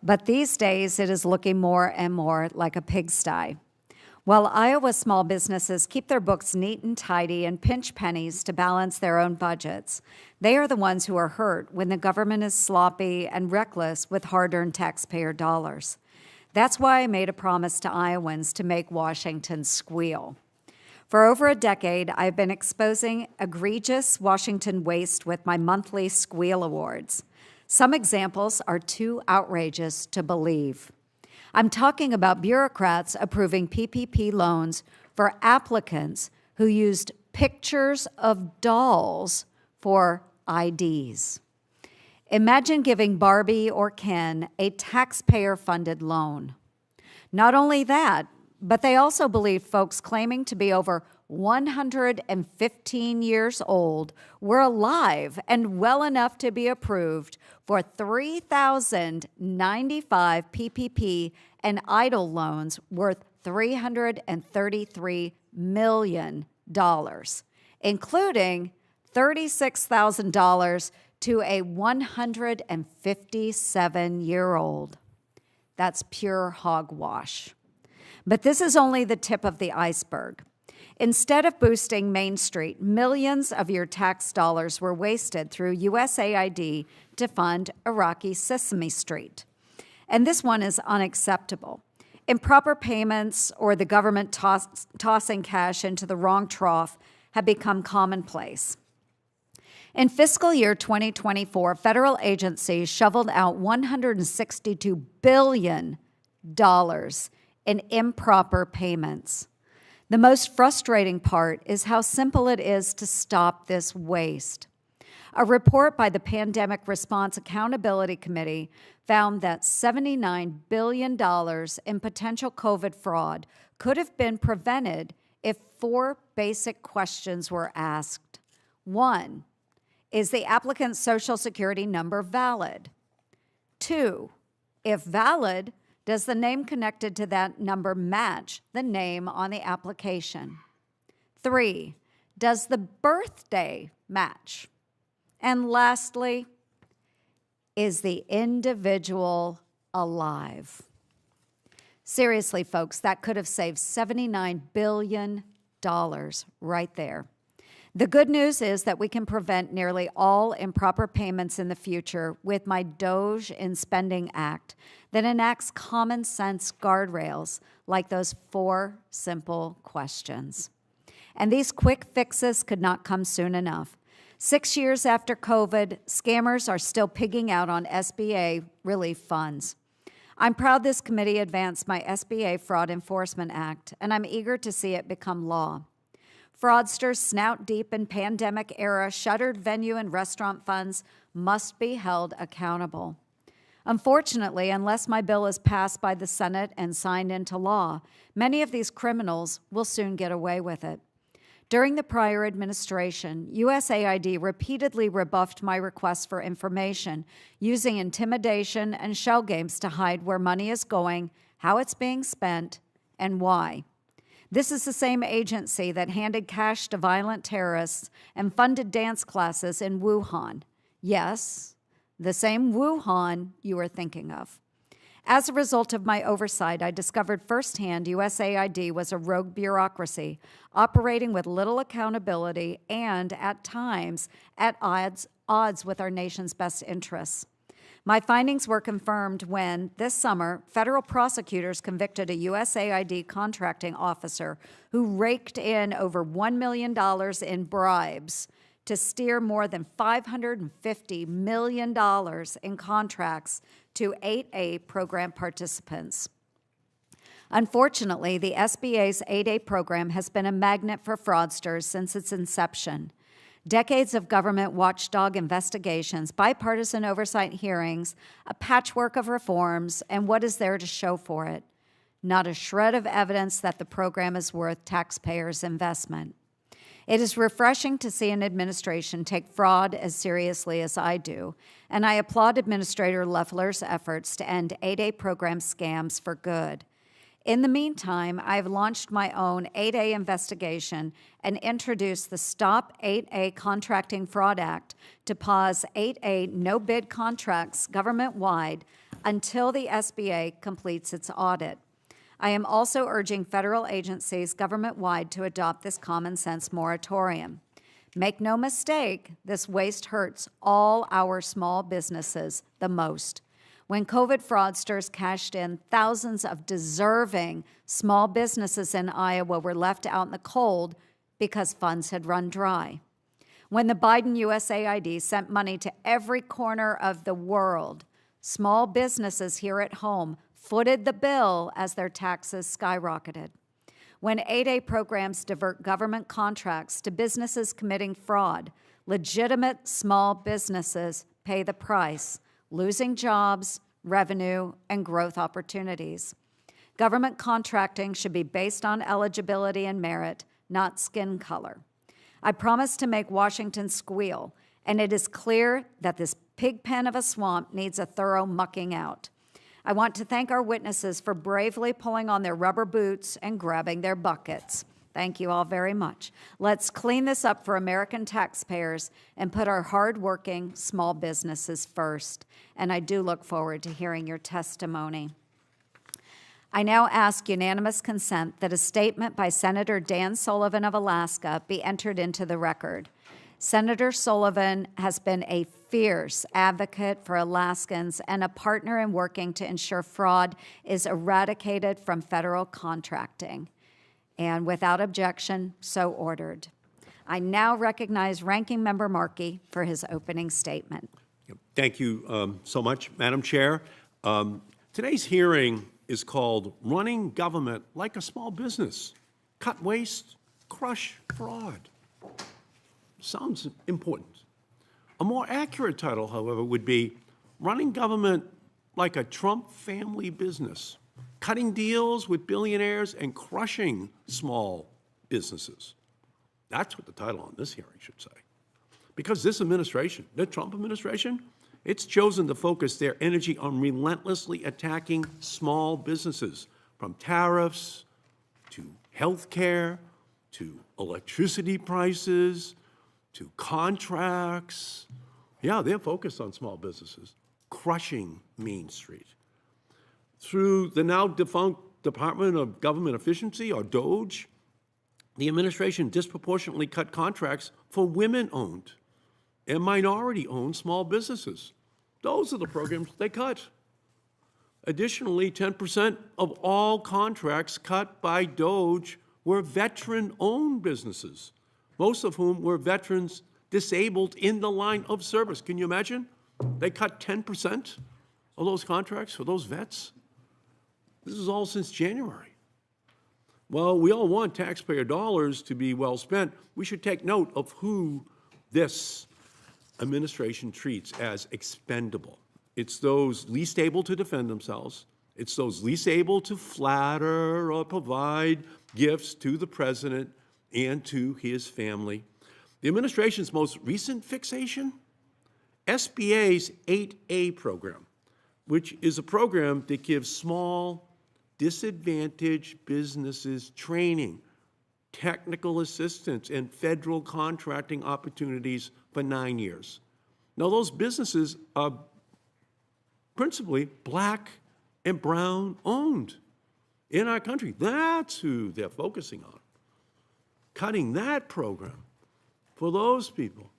But these days, it is looking more and more like a pigsty. While Iowa small businesses keep their books neat and tidy and pinch pennies to balance their own budgets, they are the ones who are hurt when the government is sloppy and reckless with hard-earned taxpayer dollars. That's why I made a promise to Iowans to make Washington squeal. For over a decade, I've been exposing egregious Washington waste with my monthly Squeal Awards. Some examples are too outrageous to believe. I'm talking about bureaucrats approving PPP loans for applicants who used pictures of dolls for IDs. Imagine giving Barbie or Ken a taxpayer-funded loan. Not only that, but they also believe folks claiming to be over 115 years old were alive and well enough to be approved for 3,095 PPP and EIDL loans worth $333 million, including $36,000 to a 157-year-old. That's pure hogwash. But this is only the tip of the iceberg. Instead of boosting Main Street, millions of your tax dollars were wasted through USAID to fund Iraqi Sesame Street. And this one is unacceptable. Improper payments or the government tossing cash into the wrong trough have become commonplace. In fiscal year 2024, federal agencies shoveled out $162 billion in improper payments. The most frustrating part is how simple it is to stop this waste. A report by the Pandemic Response Accountability Committee found that $79 billion in potential COVID fraud could have been prevented if 4 basic questions were asked. 1, is the applicant's Social Security number valid? 2, if valid, does the name connected to that number match the name on the application? 3, does the birthday match? And lastly, is the individual alive? Seriously, folks, that could have saved $79 billion right there. The good news is that we can prevent nearly all improper payments in the future with my DOGE in Spending Act that enacts common sense guardrails like those 4 simple questions. And these quick fixes could not come soon enough. 6 years after COVID, scammers are still pigging out on SBA relief funds. I'm proud this committee advanced my SBA Fraud Enforcement Act, and I'm eager to see it become law. Fraudsters snout deep in pandemic-era shuttered venue and restaurant funds must be held accountable. Unfortunately, unless my bill is passed by the Senate and signed into law, many of these criminals will soon get away with it. During the prior administration, USAID repeatedly rebuffed my requests for information using intimidation and shell games to hide where money is going, how it's being spent, and why. This is the same agency that handed cash to violent terrorists and funded dance classes in Wuhan. Yes, the same Wuhan you are thinking of. As a result of my oversight, I discovered firsthand USAID was a rogue bureaucracy operating with little accountability and, at times, at odds with our nation's best interests. My findings were confirmed when, this summer, federal prosecutors convicted a USAID contracting officer who raked in over $1 million in bribes to steer more than $550 million in contracts to 8A program participants. Unfortunately, the SBA's 8A program has been a magnet for fraudsters since its inception. Decades of government watchdog investigations, bipartisan oversight hearings, a patchwork of reforms, and what is there to show for it? Not a shred of evidence that the program is worth taxpayers' investment. It is refreshing to see an administration take fraud as seriously as I do, and I applaud Administrator Loeffler's efforts to end 8A program scams for good. In the meantime, I've launched my own 8A investigation and introduced the Stop 8A Contracting Fraud Act to pause 8A no-bid contracts government-wide until the SBA completes its audit. I am also urging federal agencies government-wide to adopt this common sense moratorium. Make no mistake, this waste hurts all our small businesses the most. When COVID fraudsters cashed in, thousands of deserving small businesses in Iowa were left out in the cold because funds had run dry. When the Biden USAID sent money to every corner of the world, small businesses here at home footed the bill as their taxes skyrocketed. When 8A programs divert government contracts to businesses committing fraud, legitimate small businesses pay the price, losing jobs, revenue, and growth opportunities. Government contracting should be based on eligibility and merit, not skin color. I promise to make Washington squeal, and it is clear that this pig pen of a swamp needs a thorough mucking out. I want to thank our witnesses for bravely pulling on their rubber boots and grabbing their buckets. Thank you all very much. Let's clean this up for American taxpayers and put our hardworking small businesses first. And I do look forward to hearing your testimony. I now ask unanimous consent that a statement by Senator Dan Sullivan of Alaska be entered into the record. Senator Sullivan has been a fierce advocate for Alaskans and a partner in working to ensure fraud is eradicated from federal contracting. And without objection, so ordered. I now recognize Ranking Member Markey for his opening statement. Thank you so much, Madam Chair. Today's hearing is called Running Government Like a Small Business. Cut waste, crush fraud. Sounds important. A more accurate title, however, would be Running Government Like a Trump Family Business. Cutting deals with billionaires and crushing small businesses. That's what the title on this hearing should say. Because this administration, the Trump administration, it's chosen to focus their energy on relentlessly attacking small businesses, from tariffs to health care to electricity prices to contracts. Yeah, they're focused on small businesses, crushing Main Street. Through the now defunct Department of Government Efficiency, or DOGE, the administration disproportionately cut contracts for women-owned and minority-owned small businesses. Those are the programs they cut. Additionally, 10% of all contracts cut by DOGE were veteran-owned businesses, most of whom were veterans disabled in the line of service. Can you imagine? They cut 10% of those contracts for those vets. This is all since January. Well, we all want taxpayer dollars to be well spent. We should take note of who this administration treats as expendable. It's those least able to defend themselves. It's those least able to flatter or provide gifts to the president and to his family. The administration's most recent fixation, SBA's 8A program, which is a program that gives small, disadvantaged businesses training, technical assistance, and federal contracting opportunities for 9 years. Now, those businesses are principally black and brown owned in our country. That's who they're focusing on. Cutting that program for those people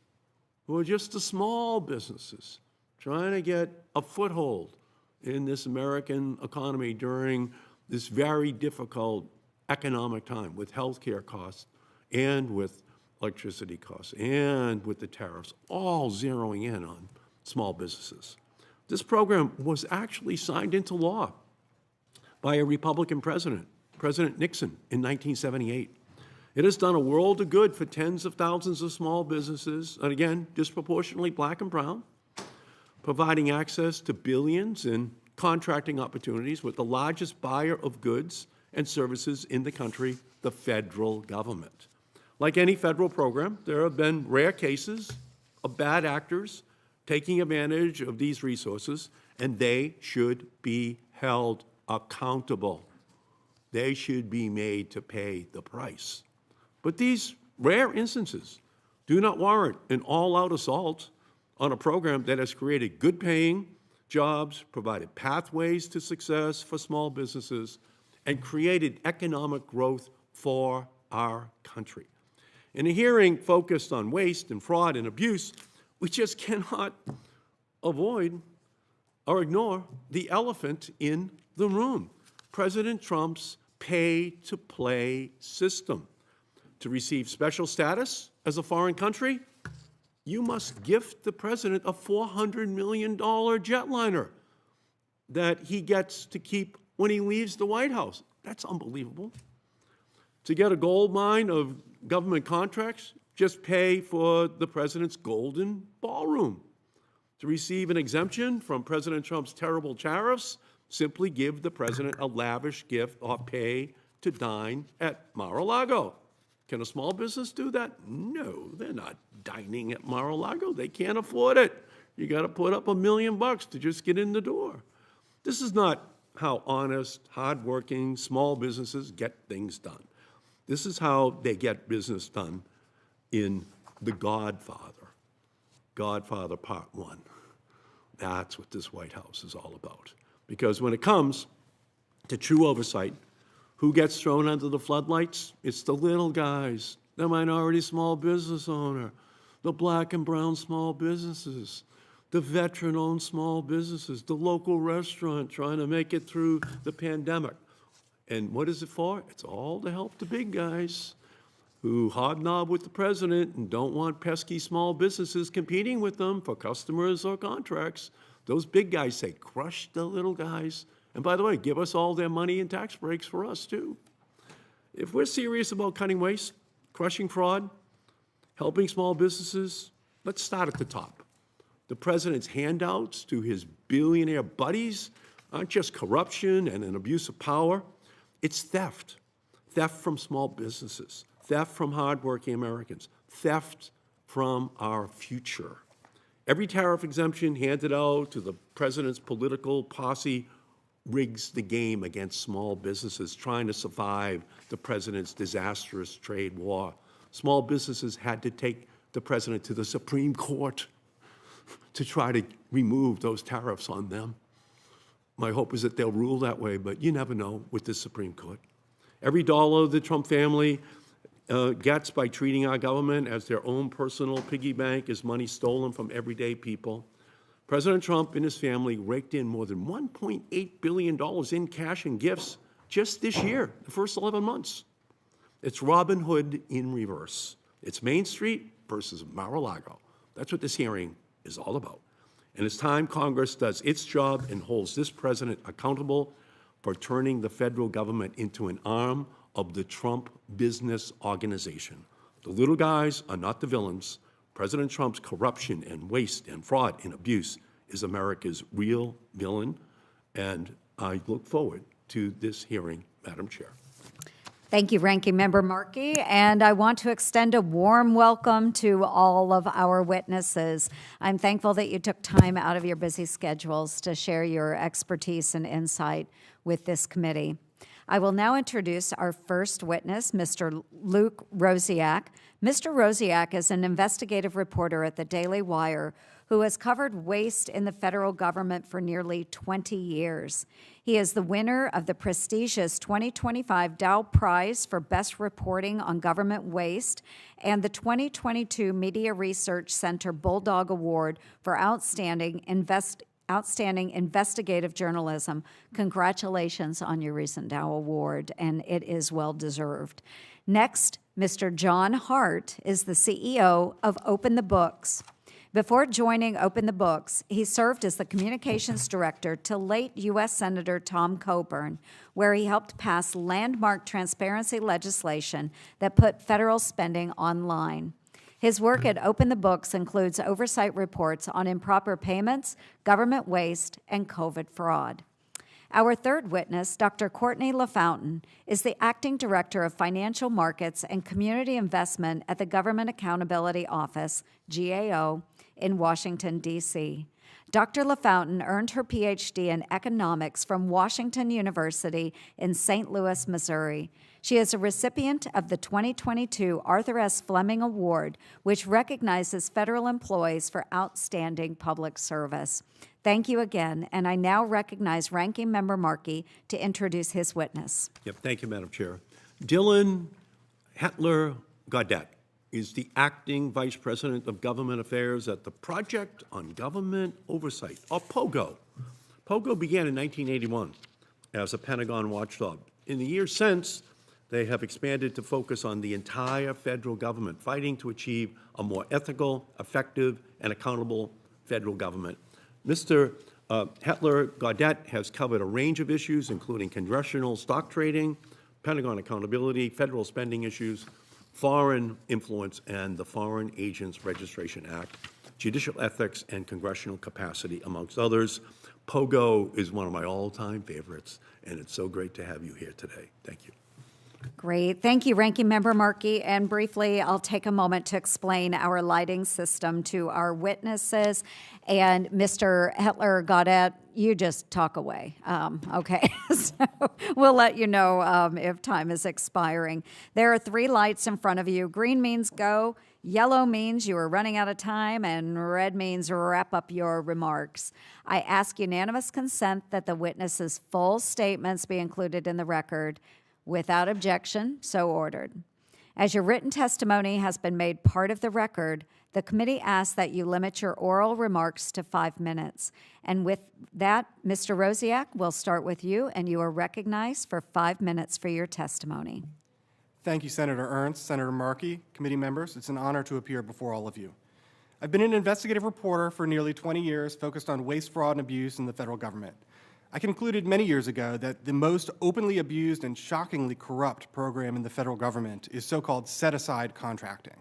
who are just the small businesses trying to get a foothold in this American economy during this very difficult economic time with healthcare costs and with electricity costs and with the tariffs, all zeroing in on small businesses. This program was actually signed into law by a Republican president, President Nixon, in 1978. It has done a world of good for tens of thousands of small businesses, and again, disproportionately black and brown, providing access to billions in contracting opportunities with the largest buyer of goods and services in the country, the federal government. Like any federal program, there have been rare cases of bad actors taking advantage of these resources, and they should be held accountable. They should be made to pay the price. But these rare instances do not warrant an all-out assault on a program that has created good-paying jobs, provided pathways to success for small businesses, and created economic growth for our country. In a hearing focused on waste and fraud and abuse, we just cannot avoid or ignore the elephant in the room: President Trump's pay-to-play system. To receive special status as a foreign country, you must gift the president a $400 million jetliner that he gets to keep when he leaves the White House. That's unbelievable. To get a gold mine of government contracts, just pay for the president's golden ballroom. To receive an exemption from President Trump's terrible tariffs, simply give the president a lavish gift or pay to dine at Mar-a-Lago. Can a small business do that? No, they're not dining at Mar-a-Lago. They can't afford it. You got to put up $1 million to just get in the door. This is not how honest, hardworking small businesses get things done. This is how they get business done in The Godfather, Godfather Part 1. That's what this White House is all about. Because when it comes to true oversight, who gets thrown under the floodlights? It's the little guys, the minority small business owner, the black and brown small businesses, the veteran-owned small businesses, the local restaurant trying to make it through the pandemic. And what is it for? It's all to help the big guys who hobnob with the president and don't want pesky small businesses competing with them for customers or contracts. Those big guys say, crush the little guys. And by the way, give us all their money and tax breaks for us, too. If we're serious about cutting waste, crushing fraud, helping small businesses, let's start at the top. The president's handouts to his billionaire buddies aren't just corruption and an abuse of power. It's theft. Theft from small businesses, theft from hardworking Americans, theft from our future. Every tariff exemption handed out to the president's political posse rigs the game against small businesses trying to survive the president's disastrous trade war. Small businesses had to take the president to the Supreme Court to try to remove those tariffs on them. My hope is that they'll rule that way, but you never know with the Supreme Court. Every dollar the Trump family gets by treating our government as their own personal piggy bank is money stolen from everyday people. President Trump and his family raked in more than $1.8 billion in cash and gifts just this year, the first 11 months. It's Robin Hood in reverse. It's Main Street versus Mar-a-Lago. That's what this hearing is all about. And it's time Congress does its job and holds this president accountable for turning the federal government into an arm of the Trump business organization. The little guys are not the villains. President Trump's corruption and waste and fraud and abuse is America's real villain, and I look forward to this hearing, Madam Chair. Thank you, Ranking Member Markey, and I want to extend a warm welcome to all of our witnesses. I'm thankful that you took time out of your busy schedules to share your expertise and insight with this committee. I will now introduce our first witness, Mr. Luke Rosiak. Mr. Rosiak is an investigative reporter at the Daily Wire who has covered waste in the federal government for nearly 20 years. He is the winner of the prestigious 2025 Dow Prize for Best Reporting on Government Waste and the 2022 Media Research Center Bulldog Award for Outstanding investigative journalism. Congratulations on your recent Dow Award, and it is well-deserved. Next, Mr. John Hart is the CEO of Open the Books. Before joining Open the Books, he served as the communications director to late U.S. Senator Tom Coburn, where he helped pass landmark transparency legislation that put federal spending online. His work at Open the Books includes oversight reports on improper payments, government waste, and COVID fraud. Our third witness, Dr. Courtney LaFountain, is the Acting Director of Financial Markets and Community Investment at the Government Accountability Office, GAO, in Washington, D.C. Dr. LaFountain earned her PhD in economics from Washington University in St. Louis, Missouri. She is a recipient of the 2022 Arthur S. Fleming Award, which recognizes federal employees for outstanding public service. Thank you again, and I now recognize Ranking Member Markey to introduce his witness. Yep, thank you, Madam Chair. Dylan Hedtler Gaudet is the Acting Vice President of Government Affairs at the Project on Government Oversight, or POGO. POGO began in 1981 as a Pentagon watchdog. In the years since, they have expanded to focus on the entire federal government, fighting to achieve a more ethical, effective, and accountable federal government. Mr. Hedtler Gaudet has covered a range of issues, including congressional stock trading, Pentagon accountability, federal spending issues, foreign influence, and the Foreign Agents Registration Act, judicial ethics, and congressional capacity, amongst others. POGO is one of my all-time favorites, and it's so great to have you here today. Thank you. Great. Thank you, Ranking Member Markey. And briefly, I'll take a moment to explain our lighting system to our witnesses. And Mr. Hedtler Gaudet, you just talk away. Okay, so we'll let you know if time is expiring. There are 3 lights in front of you. Green means go, yellow means you are running out of time, and red means wrap up your remarks. I ask unanimous consent that the witness's full statements be included in the record. Without objection, so ordered. As your written testimony has been made part of the record, the committee asks that you limit your oral remarks to 5 minutes. And with that, Mr. Rosiak, we'll start with you, and you are recognized for 5 minutes for your testimony. Thank you, Senator Ernst, Senator Markey, committee members. It's an honor to appear before all of you. I've been an investigative reporter for nearly 20 years, focused on waste, fraud, and abuse in the federal government. I concluded many years ago that the most openly abused and shockingly corrupt program in the federal government is so-called set-aside contracting.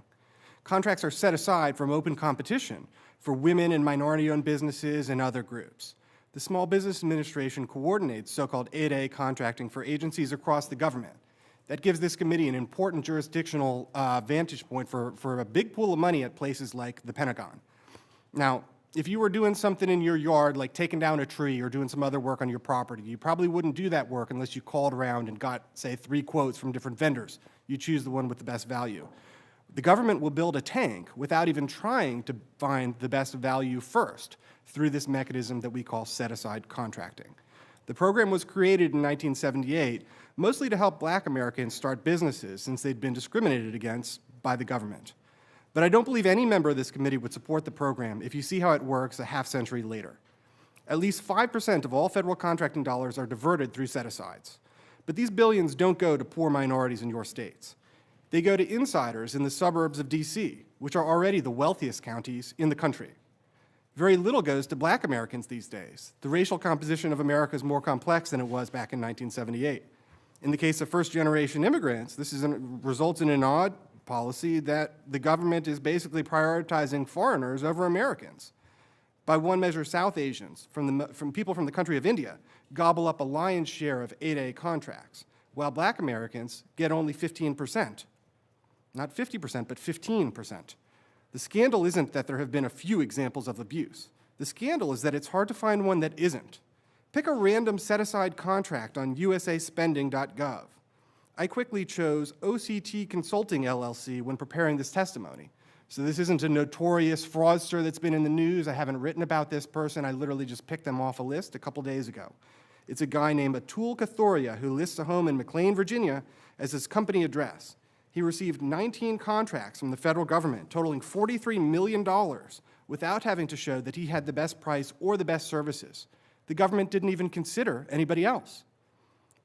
Contracts are set aside from open competition for women and minority-owned businesses and other groups. The Small Business Administration coordinates so-called 8A contracting for agencies across the government. That gives this committee an important jurisdictional vantage point for a big pool of money at places like the Pentagon. Now, if you were doing something in your yard, like taking down a tree or doing some other work on your property, you probably wouldn't do that work unless you called around and got, say, 3 quotes from different vendors. You choose the one with the best value. The government will build a tank without even trying to find the best value first through this mechanism that we call set-aside contracting. The program was created in 1978 mostly to help Black Americans start businesses since they'd been discriminated against by the government. But I don't believe any member of this committee would support the program if you see how it works a half-century later. At least 5% of all federal contracting dollars are diverted through set-asides. But these billions don't go to poor minorities in your states. They go to insiders in the suburbs of D.C., which are already the wealthiest counties in the country. Very little goes to Black Americans these days. The racial composition of America is more complex than it was back in 1978. In the case of first-generation immigrants, this results in an odd policy that the government is basically prioritizing foreigners over Americans. By one measure, South Asians, from people from the country of India, gobble up a lion's share of 8A contracts, while Black Americans get only 15%. Not 50%, but 15%. The scandal isn't that there have been a few examples of abuse. The scandal is that it's hard to find one that isn't. Pick a random set-aside contract on usaspending.gov. I quickly chose OCT Consulting, LLC when preparing this testimony. So this isn't a notorious fraudster that's been in the news. I haven't written about this person. I literally just picked them off a list a couple days ago. It's a guy named Atul Kathoria who lists a home in McLean, Virginia as his company address. He received 19 contracts from the federal government totaling $43 million without having to show that he had the best price or the best services. The government didn't even consider anybody else.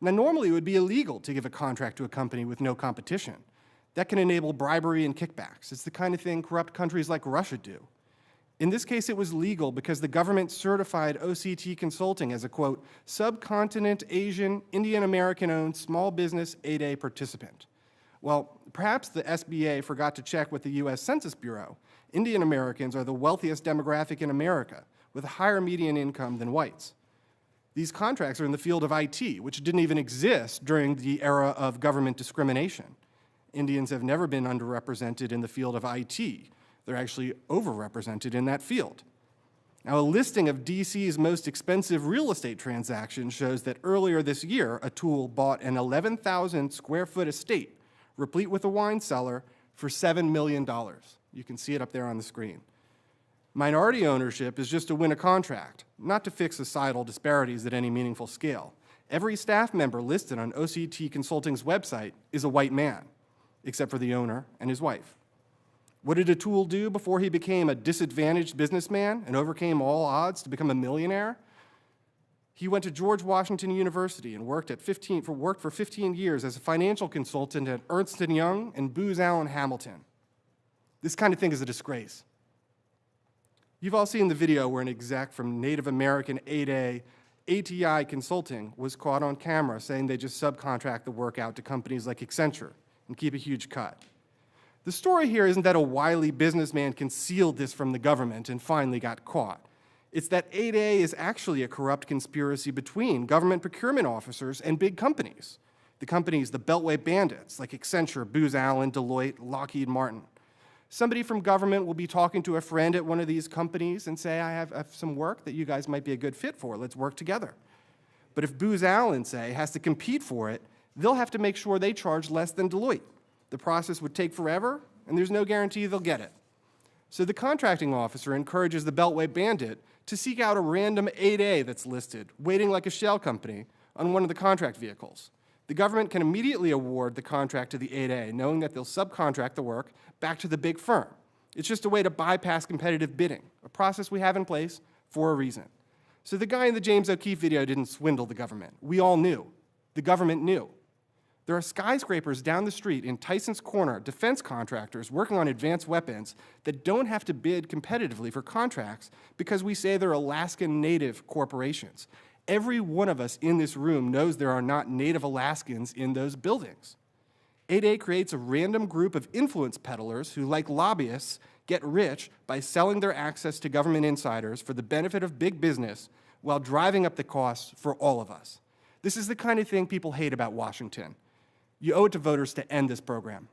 Now, normally it would be illegal to give a contract to a company with no competition. That can enable bribery and kickbacks. It's the kind of thing corrupt countries like Russia do. In this case, it was legal because the government certified OCT Consulting as a, quote, subcontinent Asian, Indian American-owned small business 8A participant. Well, perhaps the SBA forgot to check with the U.S. Census Bureau. Indian Americans are the wealthiest demographic in America, with a higher median income than whites. These contracts are in the field of IT, which didn't even exist during the era of government discrimination. Indians have never been underrepresented in the field of IT. They're actually overrepresented in that field. Now, a listing of DC's most expensive real estate transactions shows that earlier this year, a tool bought an 11,000 square foot estate, replete with a wine cellar, for $7 million. You can see it up there on the screen. Minority ownership is just to win a contract, not to fix societal disparities at any meaningful scale. Every staff member listed on OCT Consulting's website is a white man, except for the owner and his wife. What did Atul do before he became a disadvantaged businessman and overcame all odds to become a millionaire? He went to George Washington University and worked for 15 years as a financial consultant at Ernst & Young and Booz Allen Hamilton. This kind of thing is a disgrace. You've all seen the video where an exec from Native American 8A ATI Consulting was caught on camera saying they just subcontract the work out to companies like Accenture and keep a huge cut. The story here isn't that a wily businessman concealed this from the government and finally got caught. It's that 8A is actually a corrupt conspiracy between government procurement officers and big companies. The companies, the Beltway bandits, like Accenture, Booz Allen, Deloitte, Lockheed Martin. Somebody from government will be talking to a friend at one of these companies and say, I have some work that you guys might be a good fit for. Let's work together. But if Booz Allen, say, has to compete for it, they'll have to make sure they charge less than Deloitte. The process would take forever, and there's no guarantee they'll get it. So the contracting officer encourages the Beltway bandit to seek out a random 8A that's listed, waiting like a shell company, on one of the contract vehicles. The government can immediately award the contract to the 8A, knowing that they'll subcontract the work back to the big firm. It's just a way to bypass competitive bidding, a process we have in place for a reason. So the guy in the James O'Keefe video didn't swindle the government. We all knew. The government knew. There are skyscrapers down the street in Tyson's Corner, defense contractors working on advanced weapons that don't have to bid competitively for contracts because we say they're Alaskan Native corporations. Every one of us in this room knows there are not Native Alaskans in those buildings. 8A creates a random group of influence peddlers who, like lobbyists, get rich by selling their access to government insiders for the benefit of big business while driving up the costs for all of us. This is the kind of thing people hate about Washington. You owe it to voters to end this program.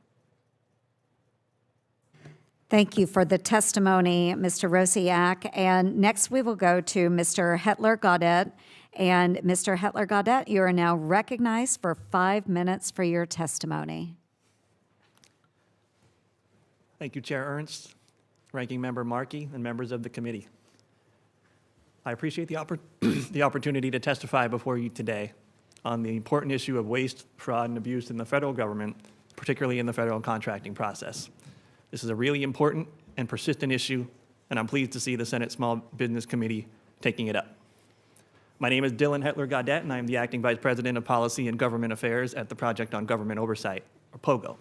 Thank you for the testimony, Mr. Rosiak. And next we will go to Mr. Hedtler Gaudet. And Mr. Hedtler Gaudet, you are now recognized for 5 minutes for your testimony. Thank you, Chair Ernst, Ranking Member Markey, and members of the committee. I appreciate the opportunity to testify before you today on the important issue of waste, fraud, and abuse in the federal government, particularly in the federal contracting process. This is a really important and persistent issue, and I'm pleased to see the Senate Small Business Committee taking it up. My name is Dylan Hedtler Gaudet, and I am the Acting Vice President of Policy and Government Affairs at the Project on Government Oversight, or POGO.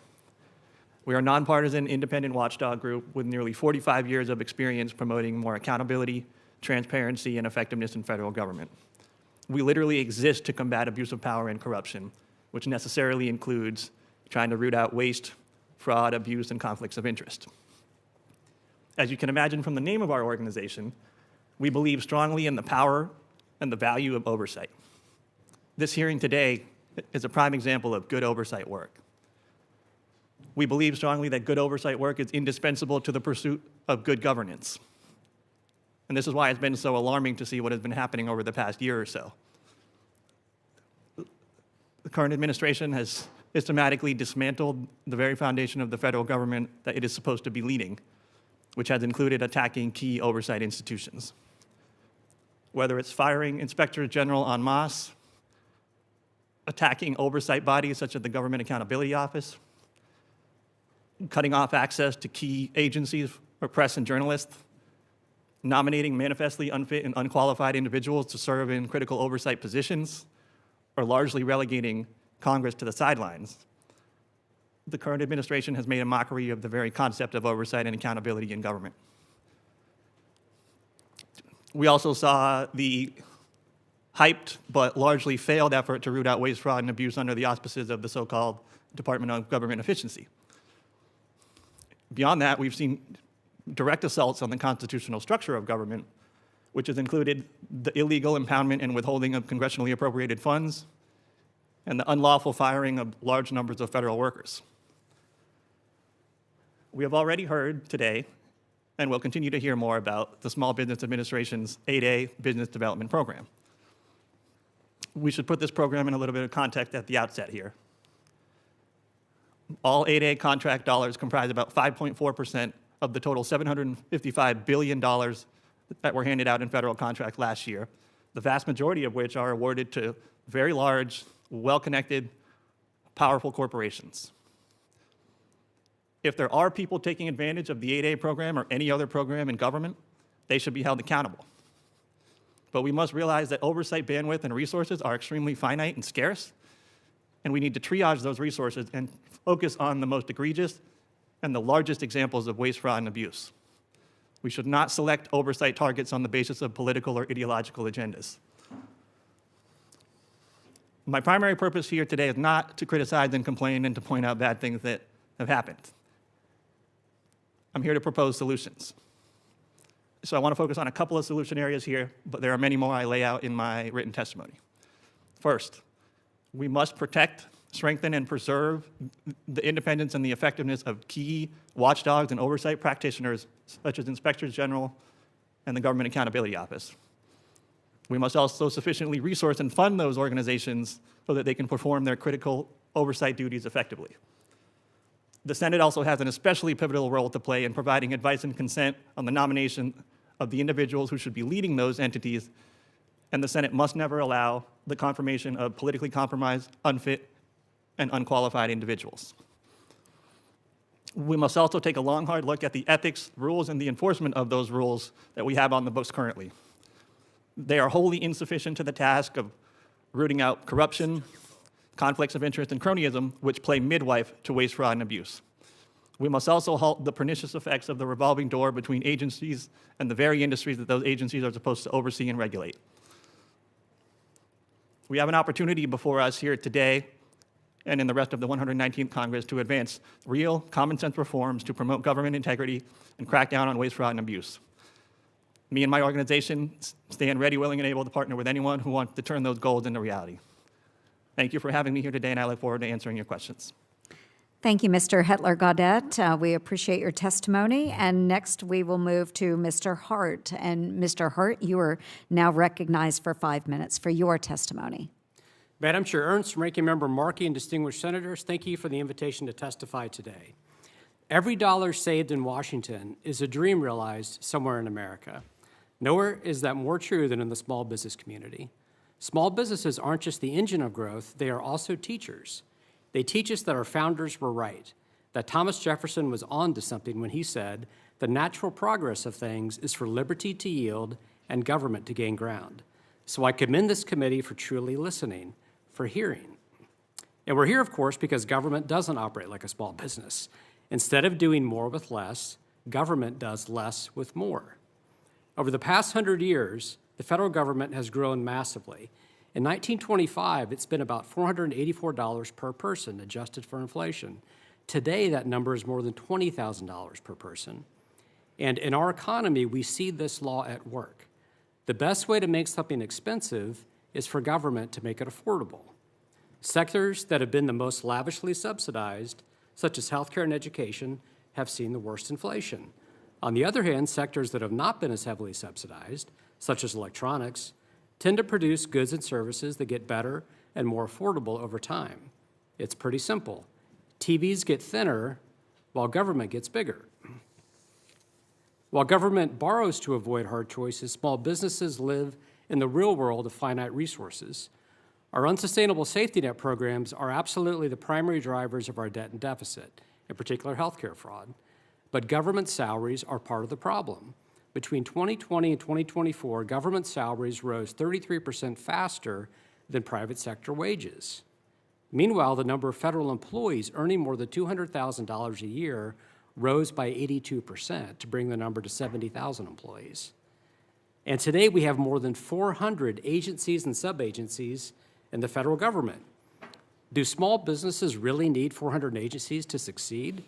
We are a nonpartisan, independent watchdog group with nearly 45 years of experience promoting more accountability, transparency, and effectiveness in federal government. We literally exist to combat abuse of power and corruption, which necessarily includes trying to root out waste, fraud, abuse, and conflicts of interest. As you can imagine from the name of our organization, we believe strongly in the power and the value of oversight. This hearing today is a prime example of good oversight work. We believe strongly that good oversight work is indispensable to the pursuit of good governance. And this is why it's been so alarming to see what has been happening over the past year or so. The current administration has systematically dismantled the very foundation of the federal government that it is supposed to be leading, which has included attacking key oversight institutions. Whether it's firing inspectors general en masse, attacking oversight bodies such as the Government Accountability Office, cutting off access to key agencies for press and journalists, nominating manifestly unfit and unqualified individuals to serve in critical oversight positions, or largely relegating Congress to the sidelines. The current administration has made a mockery of the very concept of oversight and accountability in government. We also saw the hyped but largely failed effort to root out waste, fraud, and abuse under the auspices of the so-called Department of Government Efficiency. Beyond that, we've seen direct assaults on the constitutional structure of government, which has included the illegal impoundment and withholding of congressionally appropriated funds and the unlawful firing of large numbers of federal workers. We have already heard today and we'll continue to hear more about the Small Business Administration's 8A Business Development Program. We should put this program in a little bit of context at the outset here. All 8A contract dollars comprise about 5.4% of the total $755 billion that were handed out in federal contracts last year, the vast majority of which are awarded to very large, well-connected, powerful corporations. If there are people taking advantage of the 8A program or any other program in government, they should be held accountable. But we must realize that oversight bandwidth and resources are extremely finite and scarce, and we need to triage those resources and focus on the most egregious and the largest examples of waste, fraud, and abuse. We should not select oversight targets on the basis of political or ideological agendas. My primary purpose here today is not to criticize and complain and to point out bad things that have happened. I'm here to propose solutions. So I want to focus on a couple of solution areas here, but there are many more I lay out in my written testimony. First, we must protect, strengthen, and preserve the independence and the effectiveness of key watchdogs and oversight practitioners, such as inspectors general and the Government Accountability Office. We must also sufficiently resource and fund those organizations so that they can perform their critical oversight duties effectively. The Senate also has an especially pivotal role to play in providing advice and consent on the nomination of the individuals who should be leading those entities, and the Senate must never allow the confirmation of politically compromised, unfit, and unqualified individuals. We must also take a long, hard look at the ethics, rules, and the enforcement of those rules that we have on the books currently. They are wholly insufficient to the task of rooting out corruption, conflicts of interest, and cronyism, which play midwife to waste, fraud, and abuse. We must also halt the pernicious effects of the revolving door between agencies and the very industries that those agencies are supposed to oversee and regulate. We have an opportunity before us here today and in the rest of the 119th Congress to advance real, common-sense reforms to promote government integrity and crack down on waste, fraud, and abuse. Me and my organization stand ready, willing, and able to partner with anyone who wants to turn those goals into reality. Thank you for having me here today, and I look forward to answering your questions. Thank you, Mr. Hedtler Gaudet. We appreciate your testimony. And next, we will move to Mr. Hart. And Mr. Hart, you are now recognized for 5 minutes for your testimony. Madam Chair Ernst, Ranking Member Markey, and distinguished senators, thank you for the invitation to testify today. Every dollar saved in Washington is a dream realized somewhere in America. Nowhere is that more true than in the small business community. Small businesses aren't just the engine of growth, they are also teachers. They teach us that our founders were right, that Thomas Jefferson was on to something when he said, the natural progress of things is for liberty to yield and government to gain ground. So I commend this committee for truly listening, for hearing. And we're here, of course, because government doesn't operate like a small business. Instead of doing more with less, government does less with more. Over the past 100 years, the federal government has grown massively. In 1925, it spent about $484 per person, adjusted for inflation. Today, that number is more than $20,000 per person. And in our economy, we see this law at work. The best way to make something expensive is for government to make it affordable. Sectors that have been the most lavishly subsidized, such as healthcare and education, have seen the worst inflation. On the other hand, sectors that have not been as heavily subsidized, such as electronics, tend to produce goods and services that get better and more affordable over time. It's pretty simple. TVs get thinner while government gets bigger. While government borrows to avoid hard choices, small businesses live in the real world of finite resources. Our unsustainable safety net programs are absolutely the primary drivers of our debt and deficit, in particular healthcare fraud. But government salaries are part of the problem. Between 2020 and 2024, government salaries rose 33% faster than private sector wages. Meanwhile, the number of federal employees earning more than $200,000 a year rose by 82% to bring the number to 70,000 employees. And today we have more than 400 agencies and sub-agencies in the federal government. Do small businesses really need 400 agencies to succeed?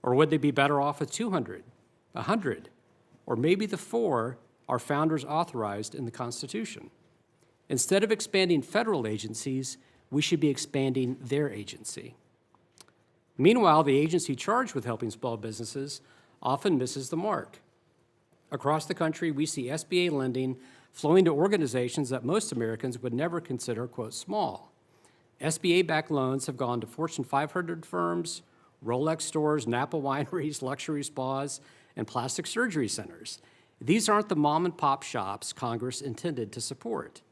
Or would they be better off with 200, 100, or maybe the 4 our founders authorized in the Constitution? Instead of expanding federal agencies, we should be expanding their agency. Meanwhile, the agency charged with helping small businesses often misses the mark. Across the country, we see SBA lending flowing to organizations that most Americans would never consider, quote, small. SBA-backed loans have gone to Fortune 500 firms, Rolex stores, Napa wineries, luxury spas, and plastic surgery centers. These aren't the mom-and-pop shops Congress intended to support.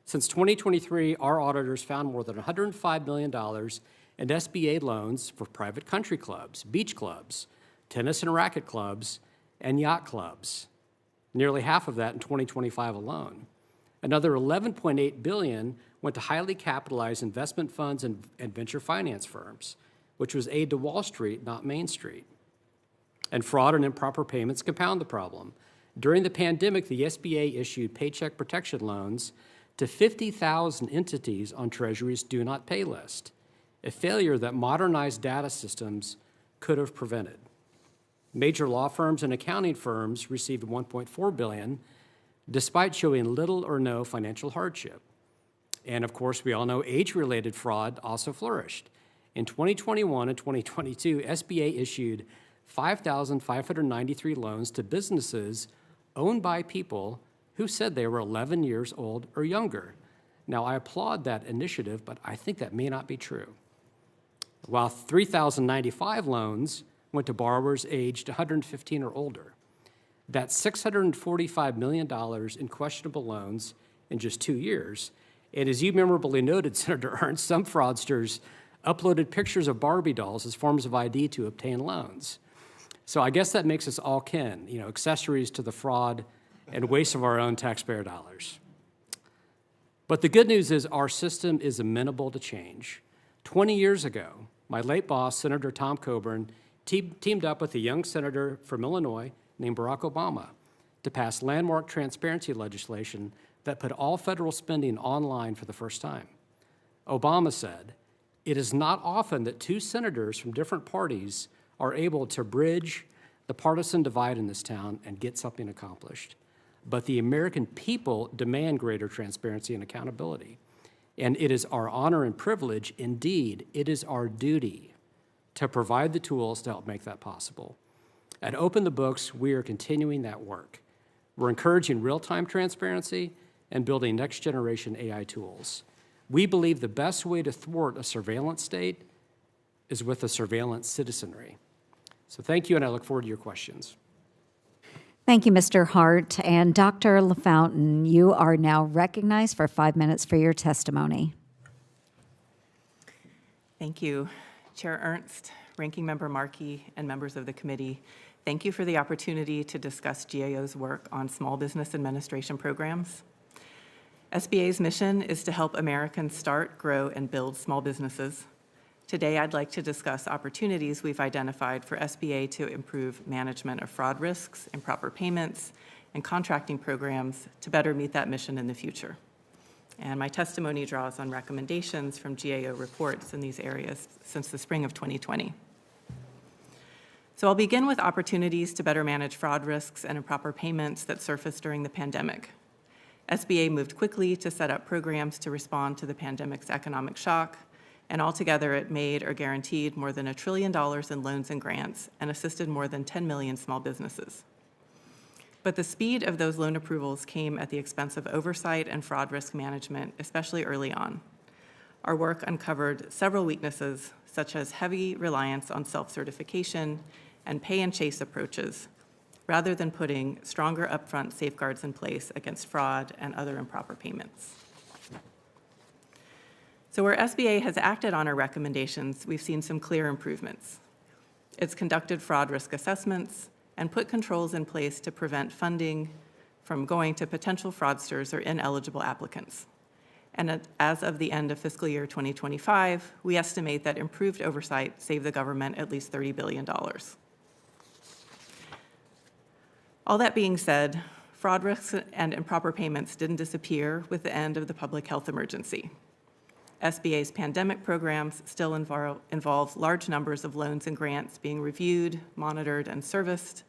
Since 2023, our auditors found more than $105 million in SBA loans for private country clubs, beach clubs, tennis and racket clubs, and yacht clubs. Nearly half of that in 2025 alone. Another $11.8 billion went to highly capitalized investment funds and venture finance firms, which was aid to Wall Street, not Main Street. And fraud and improper payments compound the problem. During the pandemic, the SBA issued paycheck protection loans to 50,000 entities on Treasury's do not pay list, a failure that modernized data systems could have prevented. Major law firms and accounting firms received $1.4 billion, despite showing little or no financial hardship. And of course, we all know age-related fraud also flourished. In 2021 and 2022, SBA issued 5,593 loans to businesses owned by people who said they were 11 years old or younger. Now, I applaud that initiative, but I think that may not be true. While 3,095 loans went to borrowers aged 115 or older. That's $645 million in questionable loans in just 2 years. And as you memorably noted, Senator Ernst, some fraudsters uploaded pictures of Barbie dolls as forms of ID to obtain loans. So I guess that makes us all kin, accessories to the fraud and waste of our own taxpayer dollars. But the good news is our system is amenable to change. 20 years ago, my late boss, Senator Tom Coburn, teamed up with a young senator from Illinois named Barack Obama to pass landmark transparency legislation that put all federal spending online for the first time. Obama said, "It is not often that two senators from different parties are able to bridge the partisan divide in this town and get something accomplished. But the American people demand greater transparency and accountability. And it is our honor and privilege, indeed, it is our duty to provide the tools to help make that possible. At Open the Books, we are continuing that work. We're encouraging real-time transparency and building next-generation AI tools. We believe the best way to thwart a surveillance state is with a surveillance citizenry." So thank you, and I look forward to your questions. Thank you, Mr. Hart. And Dr. LaFountain, you are now recognized for 5 minutes for your testimony. Thank you, Chair Ernst, Ranking Member Markey, and members of the committee. Thank you for the opportunity to discuss GAO's work on small business administration programs. SBA's mission is to help Americans start, grow, and build small businesses. Today, I'd like to discuss opportunities we've identified for SBA to improve management of fraud risks, improper payments, and contracting programs to better meet that mission in the future. And my testimony draws on recommendations from GAO reports in these areas since the spring of 2020. So I'll begin with opportunities to better manage fraud risks and improper payments that surfaced during the pandemic. SBA moved quickly to set up programs to respond to the pandemic's economic shock, and altogether it made or guaranteed more than $1 trillion in loans and grants and assisted more than 10 million small businesses. But the speed of those loan approvals came at the expense of oversight and fraud risk management, especially early on. Our work uncovered several weaknesses, such as heavy reliance on self-certification and pay-and-chase approaches, rather than putting stronger upfront safeguards in place against fraud and other improper payments. So where SBA has acted on our recommendations, we've seen some clear improvements. It's conducted fraud risk assessments and put controls in place to prevent funding from going to potential fraudsters or ineligible applicants. And as of the end of fiscal year 2025, we estimate that improved oversight saved the government at least $30 billion. All that being said, fraud risks and improper payments didn't disappear with the end of the public health emergency. SBA's pandemic programs still involve large numbers of loans and grants being reviewed, monitored, and serviced.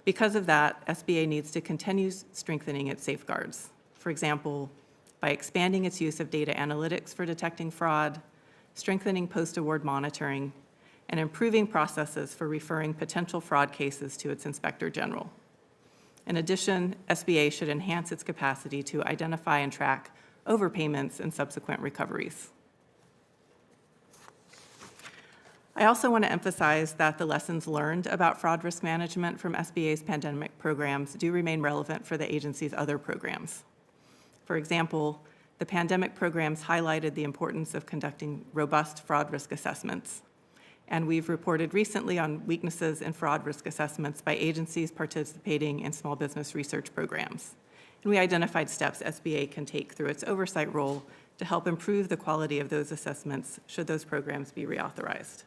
Because of that, SBA needs to continue strengthening its safeguards. For example, by expanding its use of data analytics for detecting fraud, strengthening post-award monitoring, and improving processes for referring potential fraud cases to its Inspector General. In addition, SBA should enhance its capacity to identify and track overpayments and subsequent recoveries. I also want to emphasize that the lessons learned about fraud risk management from SBA's pandemic programs do remain relevant for the agency's other programs. For example, the pandemic programs highlighted the importance of conducting robust fraud risk assessments. And we've reported recently on weaknesses in fraud risk assessments by agencies participating in small business research programs. And we identified steps SBA can take through its oversight role to help improve the quality of those assessments should those programs be reauthorized.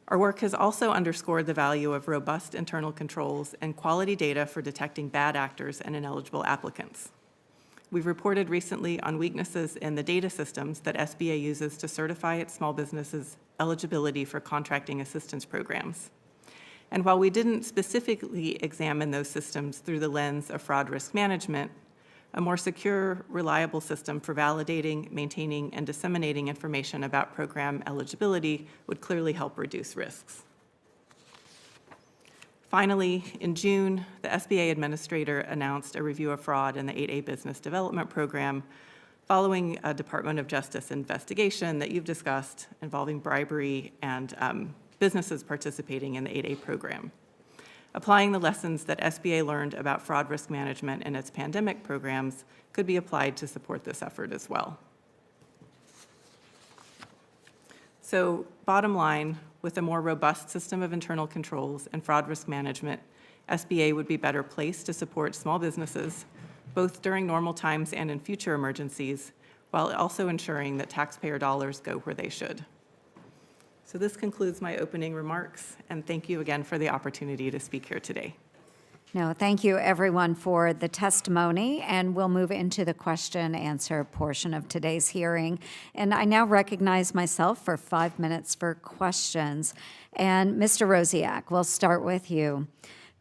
Our work has also underscored the value of robust internal controls and quality data for detecting bad actors and ineligible applicants. We've reported recently on weaknesses in the data systems that SBA uses to certify its small businesses' eligibility for contracting assistance programs. And while we didn't specifically examine those systems through the lens of fraud risk management, a more secure, reliable system for validating, maintaining, and disseminating information about program eligibility would clearly help reduce risks. Finally, in June, the SBA administrator announced a review of fraud in the 8A Business Development Program following a Department of Justice investigation that you've discussed involving bribery and businesses participating in the 8A program. Applying the lessons that SBA learned about fraud risk management in its pandemic programs could be applied to support this effort as well. So, bottom line, with a more robust system of internal controls and fraud risk management, SBA would be better placed to support small businesses, both during normal times and in future emergencies, while also ensuring that taxpayer dollars go where they should. So this concludes my opening remarks, and thank you again for the opportunity to speak here today. No, thank you everyone for the testimony, and we'll move into the question answer portion of today's hearing. And I now recognize myself for 5 minutes for questions. And Mr. Rosiak, we'll start with you.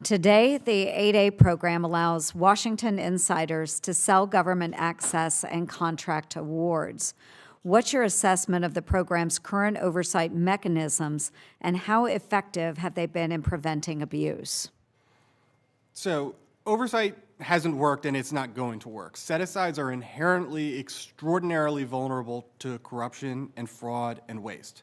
Today, the 8A program allows Washington insiders to sell government access and contract awards. What's your assessment of the program's current oversight mechanisms, and how effective have they been in preventing abuse? So oversight hasn't worked, and it's not going to work. Set-asides are inherently extraordinarily vulnerable to corruption and fraud and waste.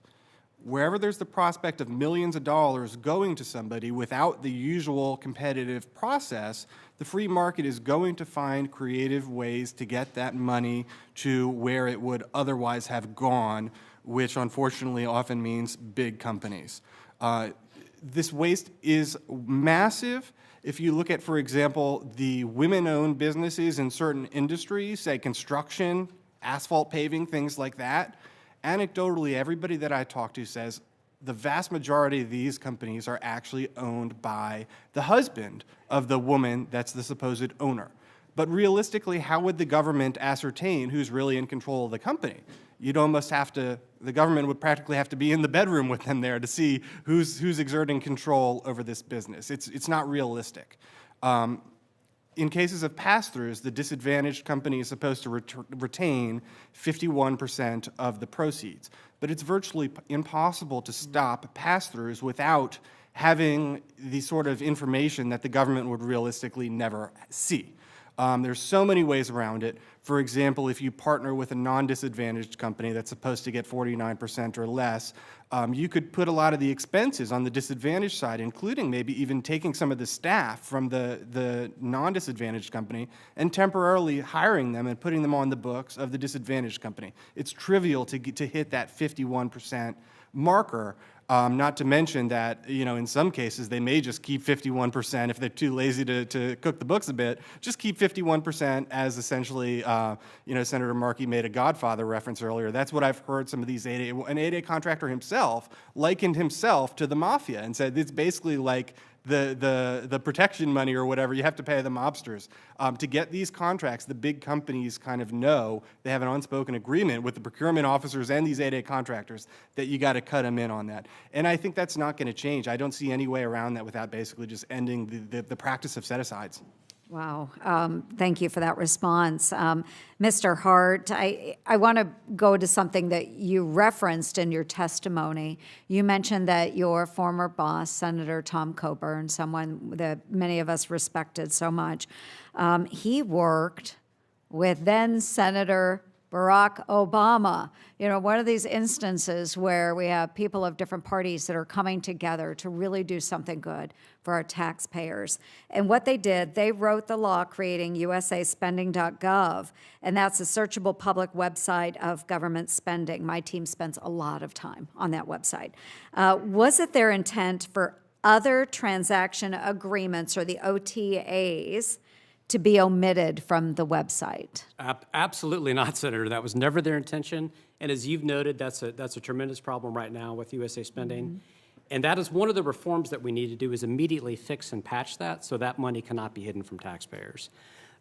Wherever there's the prospect of millions of dollars going to somebody without the usual competitive process, the free market is going to find creative ways to get that money to where it would otherwise have gone, which unfortunately often means big companies. This waste is massive. If you look at, for example, the women-owned businesses in certain industries, say construction, asphalt paving, things like that, anecdotally, everybody that I talk to says the vast majority of these companies are actually owned by the husband of the woman that's the supposed owner. But realistically, how would the government ascertain who's really in control of the company? You'd almost have to, the government would practically have to be in the bedroom with them there to see who's exerting control over this business. It's not realistic. In cases of pass-throughs, the disadvantaged company is supposed to retain 51% of the proceeds. But it's virtually impossible to stop pass-throughs without having the sort of information that the government would realistically never see. There's so many ways around it. For example, if you partner with a non-disadvantaged company that's supposed to get 49% or less, you could put a lot of the expenses on the disadvantaged side, including maybe even taking some of the staff from the non-disadvantaged company and temporarily hiring them and putting them on the books of the disadvantaged company. It's trivial to hit that 51% marker. Not to mention that, in some cases, they may just keep 51% if they're too lazy to cook the books a bit. Just keep 51% as essentially, Senator Markey made a Godfather reference earlier. That's what I've heard some of these 8A, an 8A contractor himself likened himself to the mafia and said it's basically like the protection money or whatever you have to pay the mobsters. To get these contracts, the big companies kind of know they have an unspoken agreement with the procurement officers and these 8A contractors that you got to cut them in on that. And I think that's not going to change. I don't see any way around that without basically just ending the practice of set-asides. Wow. Thank you for that response. Mr. Hart, I want to go to something that you referenced in your testimony. You mentioned that your former boss, Senator Tom Coburn, someone that many of us respected so much, he worked with then Senator Barack Obama. You know, one of these instances where we have people of different parties that are coming together to really do something good for our taxpayers. And what they did, they wrote the law creating usaspending.gov, and that's a searchable public website of government spending. My team spends a lot of time on that website. Was it their intent for other transaction agreements, or the OTAs, to be omitted from the website? Absolutely not, Senator. That was never their intention. And as you've noted, that's a tremendous problem right now with USA spending. Mm-hmm. And that is one of the reforms that we need to do, is immediately fix and patch that so that money cannot be hidden from taxpayers.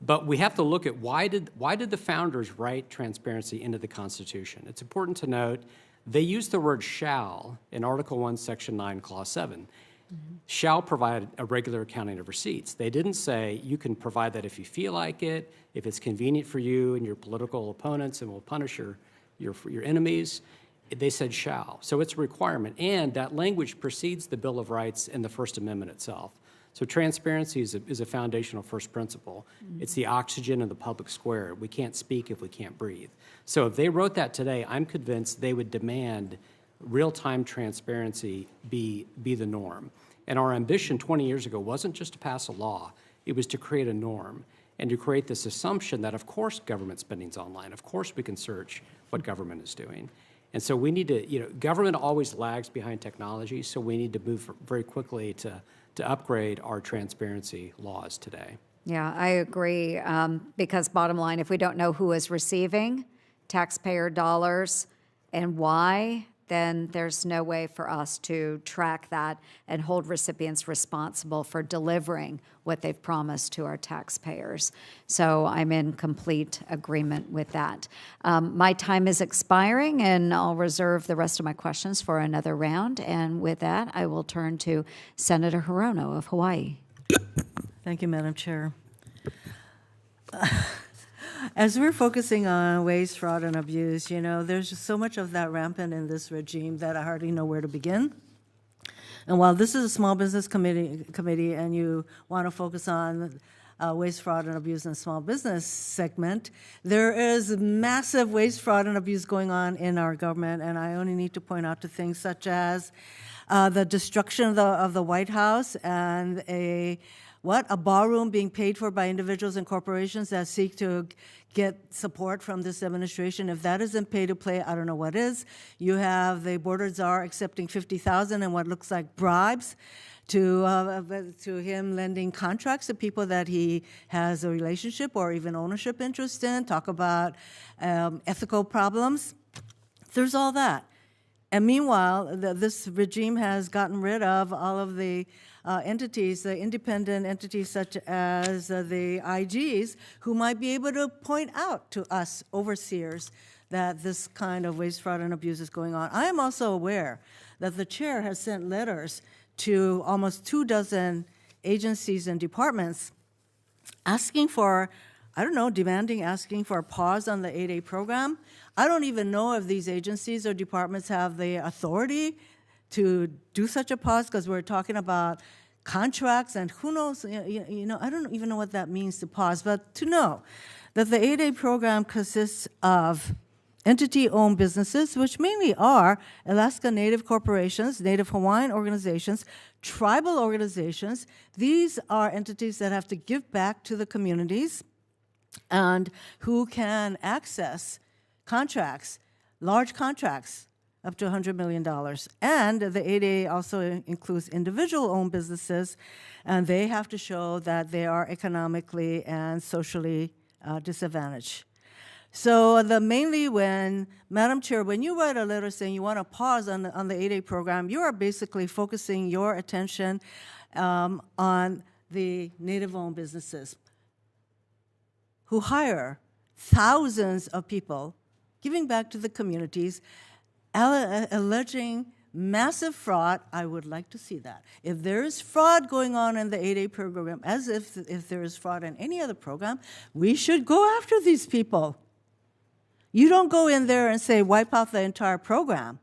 But we have to look at why did the founders write transparency into the Constitution? It's important to note they used the word shall in Article 1, Section 9, Clause 7. Mm-hmm. Shall provide a regular accounting of receipts. They didn't say you can provide that if you feel like it, if it's convenient for you and your political opponents, and will punish your enemies. They said shall. So it's a requirement. And that language precedes the Bill of Rights and the First Amendment itself. So transparency is a foundational first principle. Mm-hmm. It's the oxygen in the public square. We can't speak if we can't breathe. So if they wrote that today, I'm convinced they would demand real-time transparency be the norm. And our ambition 20 years ago wasn't just to pass a law. It was to create a norm and to create this assumption that, of course, government spending's online. Of course, we can search what government is doing. And so we need to, government always lags behind technology, so we need to move very quickly to upgrade our transparency laws today. Yeah, I agree, because bottom line, if we don't know who is receiving taxpayer dollars and why, then there's no way for us to track that and hold recipients responsible for delivering what they've promised to our taxpayers. So I'm in complete agreement with that. My time is expiring, and I'll reserve the rest of my questions for another round. And with that, I will turn to Senator Hirono of Hawaii. Thank you, Madam Chair. As we're focusing on waste, fraud, and abuse, there's just so much of that rampant in this regime that I hardly know where to begin. And while this is a small business committee and you want to focus on waste, fraud, and abuse in the small business segment, there is massive waste, fraud, and abuse going on in our government, and I only need to point out to things such as the destruction of the White House and a ballroom being paid for by individuals and corporations that seek to get support from this administration. If that isn't pay to play, I don't know what is. You have the border czar accepting $50,000 and what looks like bribes to him lending contracts to people that he has a relationship or even ownership interest in. Talk about ethical problems. There's all that. And meanwhile, this regime has gotten rid of all of the entities, the independent entities such as the IGs, who might be able to point out to us overseers that this kind of waste, fraud, and abuse is going on. I am also aware that the chair has sent letters to almost 24 agencies and departments asking for, asking for a pause on the 8A program. I don't even know if these agencies or departments have the authority to do such a pause, because we're talking about contracts and who knows, I don't even know what that means to pause, but to know that the 8A program consists of entity-owned businesses, which mainly are Alaska Native corporations, Native Hawaiian organizations, tribal organizations. These are entities that have to give back to the communities and who can access contracts, large contracts, up to $100 million. And the 8A also includes individual-owned businesses, and they have to show that they are economically and socially disadvantaged. So mainly when, Madam Chair, when you write a letter saying you want to pause on the 8A program, you are basically focusing your attention on the Native-owned businesses who hire thousands of people, giving back to the communities, alleging massive fraud, I would like to see that. If there is fraud going on in the 8A program, as if there is fraud in any other program, we should go after these people. You don't go in there and say, wipe out the entire program.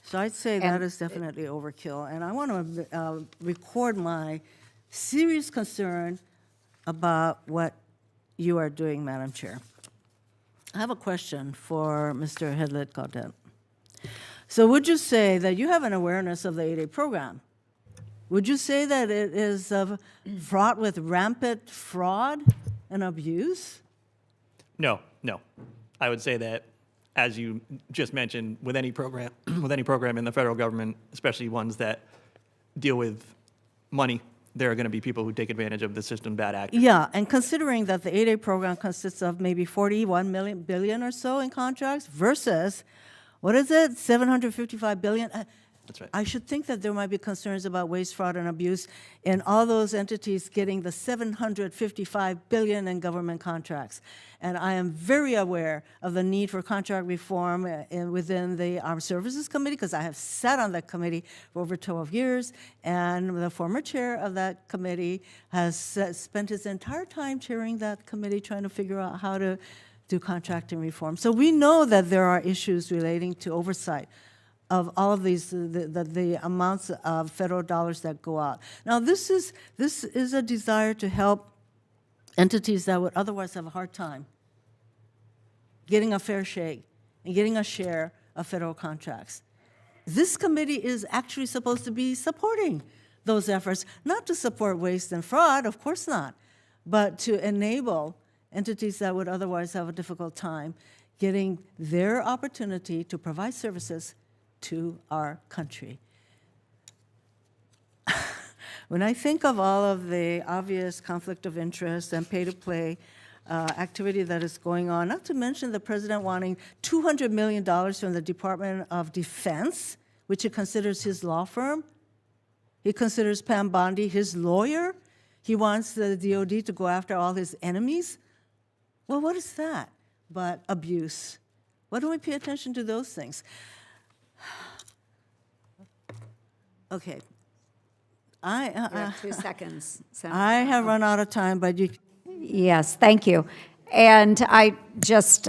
So I'd say that is definitely overkill. And I want to record my serious concern about what you are doing, Madam Chair. I have a question for Mr. Hedtler. So would you say that you have an awareness of the 8A program? Would you say that it is fraught with rampant fraud and abuse? No. I would say that, as you just mentioned, with any program, in the federal government, especially ones that deal with money, there are going to be people who take advantage of the system, bad actors. Yeah, and considering that the 8A program consists of maybe 41 billion or so in contracts versus, what is it, 755 billion? That's right. I should think that there might be concerns about waste, fraud, and abuse in all those entities getting the 755 billion in government contracts. And I am very aware of the need for contract reform within the Armed Services Committee, because I have sat on that committee for over 12 years, and the former chair of that committee has spent his entire time chairing that committee trying to figure out how to do contracting reform. So we know that there are issues relating to oversight of all of these, the amounts of federal dollars that go out. Now, this is a desire to help entities that would otherwise have a hard time getting a fair shake and getting a share of federal contracts. This committee is actually supposed to be supporting those efforts, not to support waste and fraud, of course not, but to enable entities that would otherwise have a difficult time getting their opportunity to provide services to our country. When I think of all of the obvious conflict of interest and pay-to-play activity that is going on, not to mention the president wanting $200 million from the Department of Defense, which he considers his law firm. He considers Pam Bondi his lawyer. He wants the DOD to go after all his enemies. Well, what is that but abuse? Why don't we pay attention to those things? Okay. You have 2 seconds, Senator. I have run out of time, but you... Yes, thank you. And I just,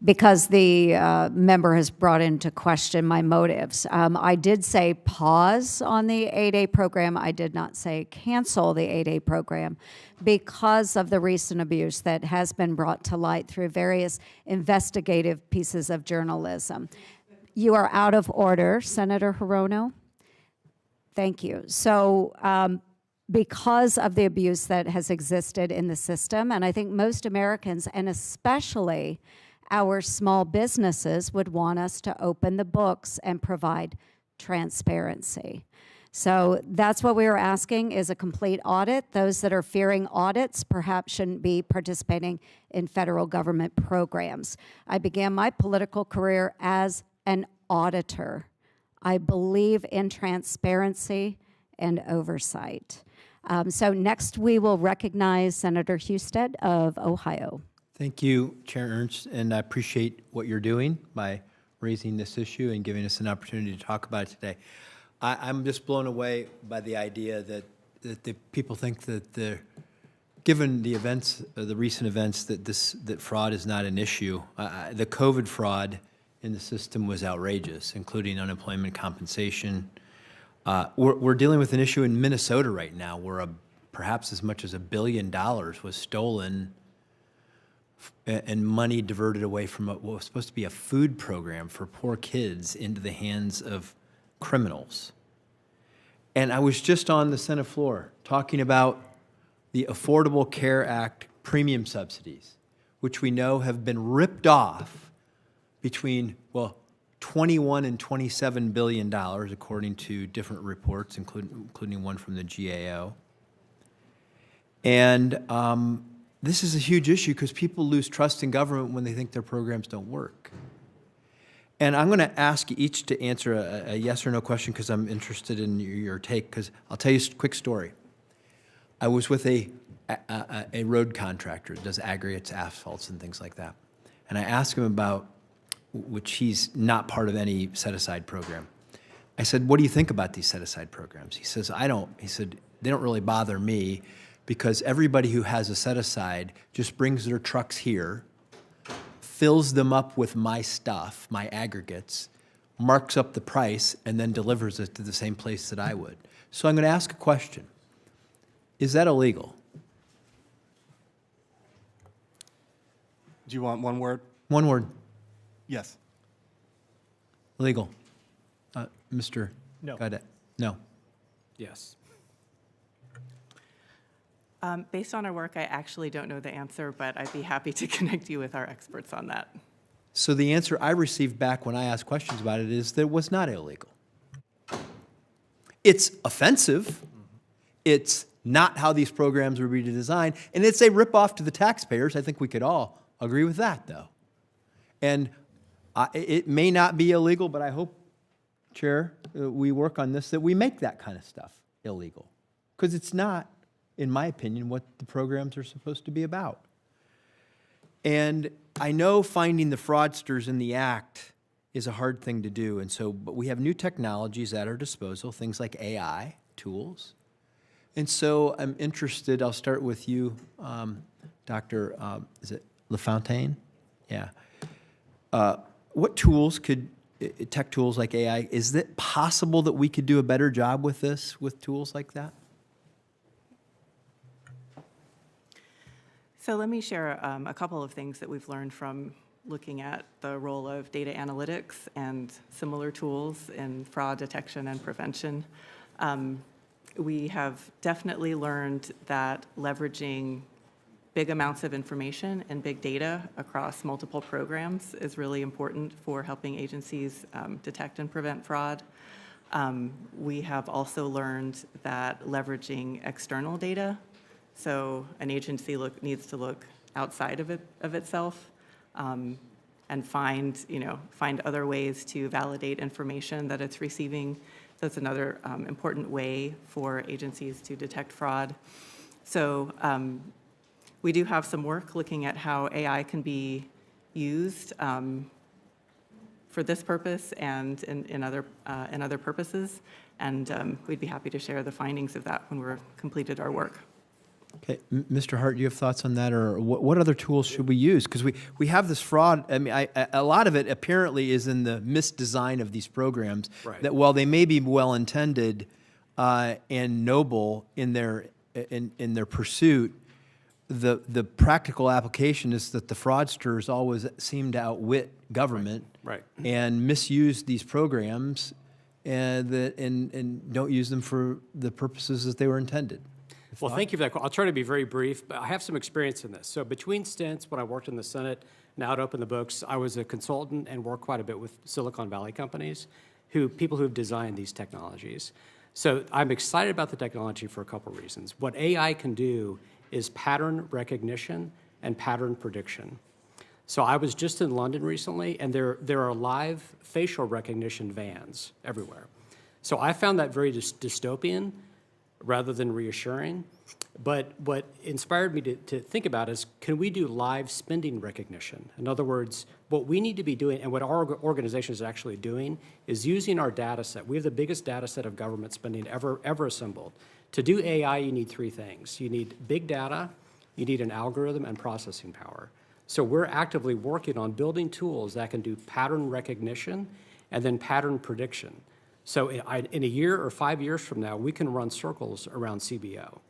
because the member has brought into question my motives, I did say pause on the 8A program. I did not say cancel the 8A program because of the recent abuse that has been brought to light through various investigative pieces of journalism. You are out of order, Senator Hirono. Thank you. So because of the abuse that has existed in the system, and I think most Americans, and especially our small businesses, would want us to open the books and provide transparency. So that's what we are asking, is a complete audit. Those that are fearing audits perhaps shouldn't be participating in federal government programs. I began my political career as an auditor. I believe in transparency and oversight. So next we will recognize Senator Husted of Ohio. Thank you, Chair Ernst, and I appreciate what you're doing by raising this issue and giving us an opportunity to talk about it today. I'm just blown away by the idea that the people think that given the events, the recent events, that fraud is not an issue. The COVID fraud in the system was outrageous, including unemployment compensation. We're dealing with an issue in Minnesota right now where perhaps as much as $1 billion was stolen and money diverted away from what was supposed to be a food program for poor kids into the hands of criminals. And I was just on the Senate floor talking about the Affordable Care Act premium subsidies, which we know have been ripped off between, well, $21 and $27 billion, according to different reports, including one from the GAO. And this is a huge issue because people lose trust in government when they think their programs don't work. And I'm going to ask you each to answer a yes or no question because I'm interested in your take, because I'll tell you a quick story. I was with a road contractor that does aggregates, asphalts, and things like that. And I asked him about which he's not part of any set-aside program. I said, what do you think about these set-aside programs? He says, he said, they don't really bother me because everybody who has a set-aside just brings their trucks here, fills them up with my stuff, my aggregates, marks up the price, and then delivers it to the same place that I would. So I'm going to ask a question. Is that illegal? Do you want one word? One word. Yes. Legal. Mr. No. Gaudette? No. Yes. Based on our work, I actually don't know the answer, but I'd be happy to connect you with our experts on that. So the answer I received back when I asked questions about it is that it was not illegal. It's offensive. It's not how these programs were designed, and it's a ripoff to the taxpayers. I think we could all agree with that, though. And it may not be illegal, but I hope, Chair, we work on this, that we make that kind of stuff illegal. Because it's not, in my opinion, what the programs are supposed to be about. And I know finding the fraudsters in the act is a hard thing to do, and so, but we have new technologies at our disposal, things like AI tools. And so I'm interested, I'll start with you, Dr. Is it LaFountain? Yeah. What tools could, tech tools like AI, is it possible that we could do a better job with this, with tools like that? So let me share a couple of things that we've learned from looking at the role of data analytics and similar tools in fraud detection and prevention. We have definitely learned that leveraging big amounts of information and big data across multiple programs is really important for helping agencies detect and prevent fraud. We have also learned that leveraging external data, so an agency needs to look outside of itself and find other ways to validate information that it's receiving. That's another important way for agencies to detect fraud. So we do have some work looking at how AI can be used for this purpose and in other purposes, and we'd be happy to share the findings of that when we're completed our work. Okay, Mr. Hart, do you have thoughts on that, or what other tools should we use? Because we have this fraud. I mean, a lot of it apparently is in the misdesign of these programs. Right. That while they may be well intended and noble in their pursuit, the practical application is that the fraudsters always seem to outwit government, Right. and misuse these programs, and don't use them for the purposes that they were intended. Well, thank you for that. I'll try to be very brief, but I have some experience in this. So between stints, when I worked in the Senate, now to open the books, I was a consultant and worked quite a bit with Silicon Valley companies, people who've designed these technologies. So I'm excited about the technology for a couple of reasons. What AI can do is pattern recognition and pattern prediction. So I was just in London recently, and there are live facial recognition vans everywhere. So I found that very dystopian rather than reassuring. But what inspired me to think about is, can we do live spending recognition? In other words, what we need to be doing, and what our organization is actually doing, is using our data set. We have the biggest data set of government spending ever assembled. To do AI, you need three things. You need big data, you need an algorithm, and processing power. So we're actively working on building tools that can do pattern recognition and then pattern prediction. So in a year or 5 years from now, we can run circles around CBO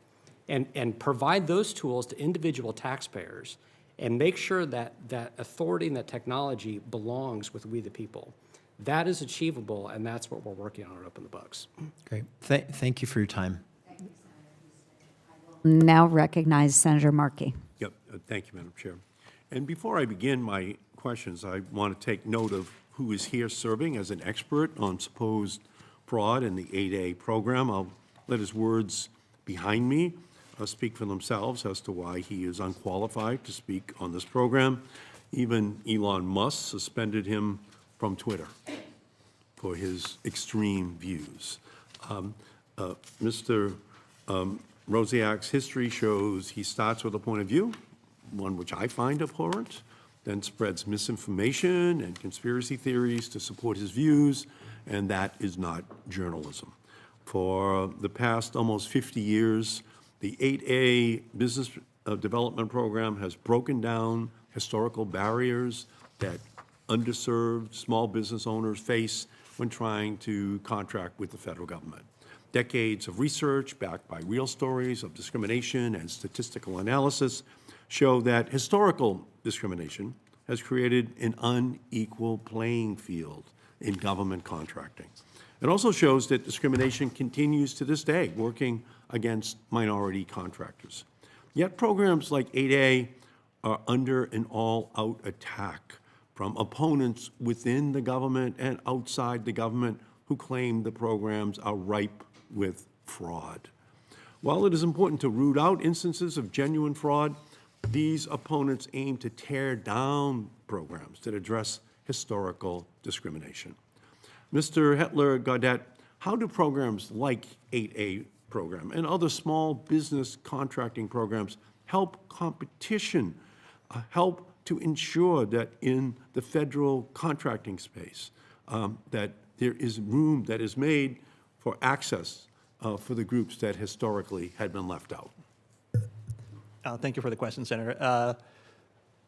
and provide those tools to individual taxpayers and make sure that that authority and that technology belongs with we the people. That is achievable, and that's what we're working on at Open the Books. Great. Thank you for your time. Now recognize Senator Markey. Yep. Thank you, Madam Chair. And before I begin my questions, I want to take note of who is here serving as an expert on supposed fraud in the 8A program. I'll let his words behind me speak for themselves as to why he is unqualified to speak on this program. Even Elon Musk suspended him from Twitter for his extreme views. Mr. Rosiak's history shows he starts with a point of view, one which I find abhorrent, then spreads misinformation and conspiracy theories to support his views, and that is not journalism. For the past almost 50 years, the 8A Business Development Program has broken down historical barriers that underserved small business owners face when trying to contract with the federal government. Decades of research backed by real stories of discrimination and statistical analysis show that historical discrimination has created an unequal playing field in government contracting. It also shows that discrimination continues to this day, working against minority contractors. Yet programs like 8A are under an all-out attack from opponents within the government and outside the government who claim the programs are ripe with fraud. While it is important to root out instances of genuine fraud, these opponents aim to tear down programs that address historical discrimination. Mr. Hedtler-Gaudette, how do programs like 8A program and other small business contracting programs help competition, help to ensure that in the federal contracting space that there is room that is made for access for the groups that historically had been left out? Thank you for the question, Senator.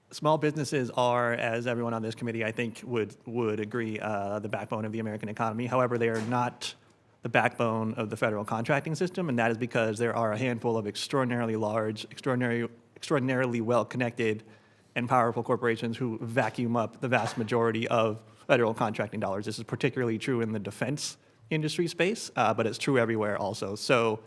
Small businesses are, as everyone on this committee, I think, would agree, the backbone of the American economy. However, they are not the backbone of the federal contracting system, and that is because there are a handful of extraordinarily large, extraordinarily well-connected and powerful corporations who vacuum up the vast majority of federal contracting dollars. This is particularly true in the defense industry space, but it's true everywhere also. So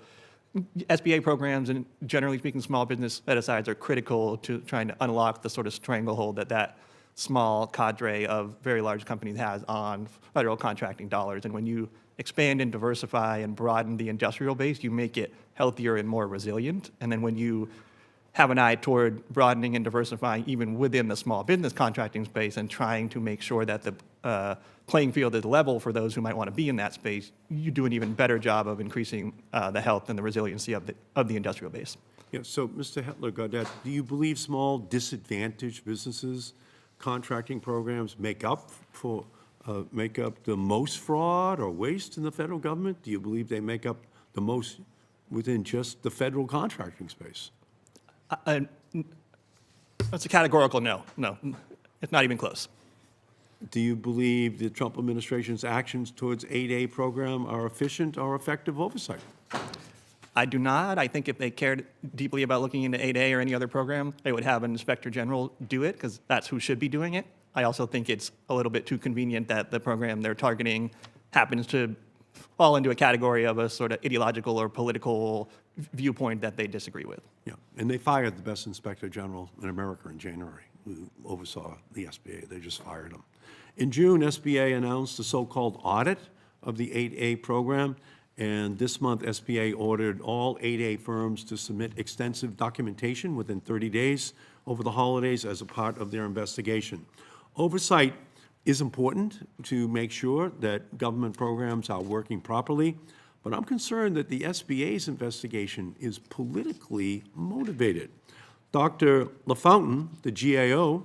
SBA programs and, generally speaking, small business set-asides are critical to trying to unlock the sort of stranglehold that small cadre of very large companies has on federal contracting dollars. And when you expand and diversify and broaden the industrial base, you make it healthier and more resilient. And then when you have an eye toward broadening and diversifying even within the small business contracting space and trying to make sure that the playing field is level for those who might want to be in that space, you do an even better job of increasing the health and the resiliency of the industrial base. Yeah, so Mr. Hedtler-Gaudette, do you believe small disadvantaged businesses contracting programs make up the most fraud or waste in the federal government? Do you believe they make up the most within just the federal contracting space? That's a categorical no. No, it's not even close. Do you believe the Trump administration's actions towards 8A program are efficient or effective oversight? I do not. I think if they cared deeply about looking into 8A or any other program, they would have an inspector general do it, because that's who should be doing it. I also think it's a little bit too convenient that the program they're targeting happens to fall into a category of a sort of ideological or political viewpoint that they disagree with. Yeah, and they fired the best inspector general in America in January, who oversaw the SBA. They just fired him. In June, SBA announced the so-called audit of the 8A program, and this month, SBA ordered all 8A firms to submit extensive documentation within 30 days over the holidays as a part of their investigation. Oversight is important to make sure that government programs are working properly, but I'm concerned that the SBA's investigation is politically motivated. Dr. LaFountain, the GAO,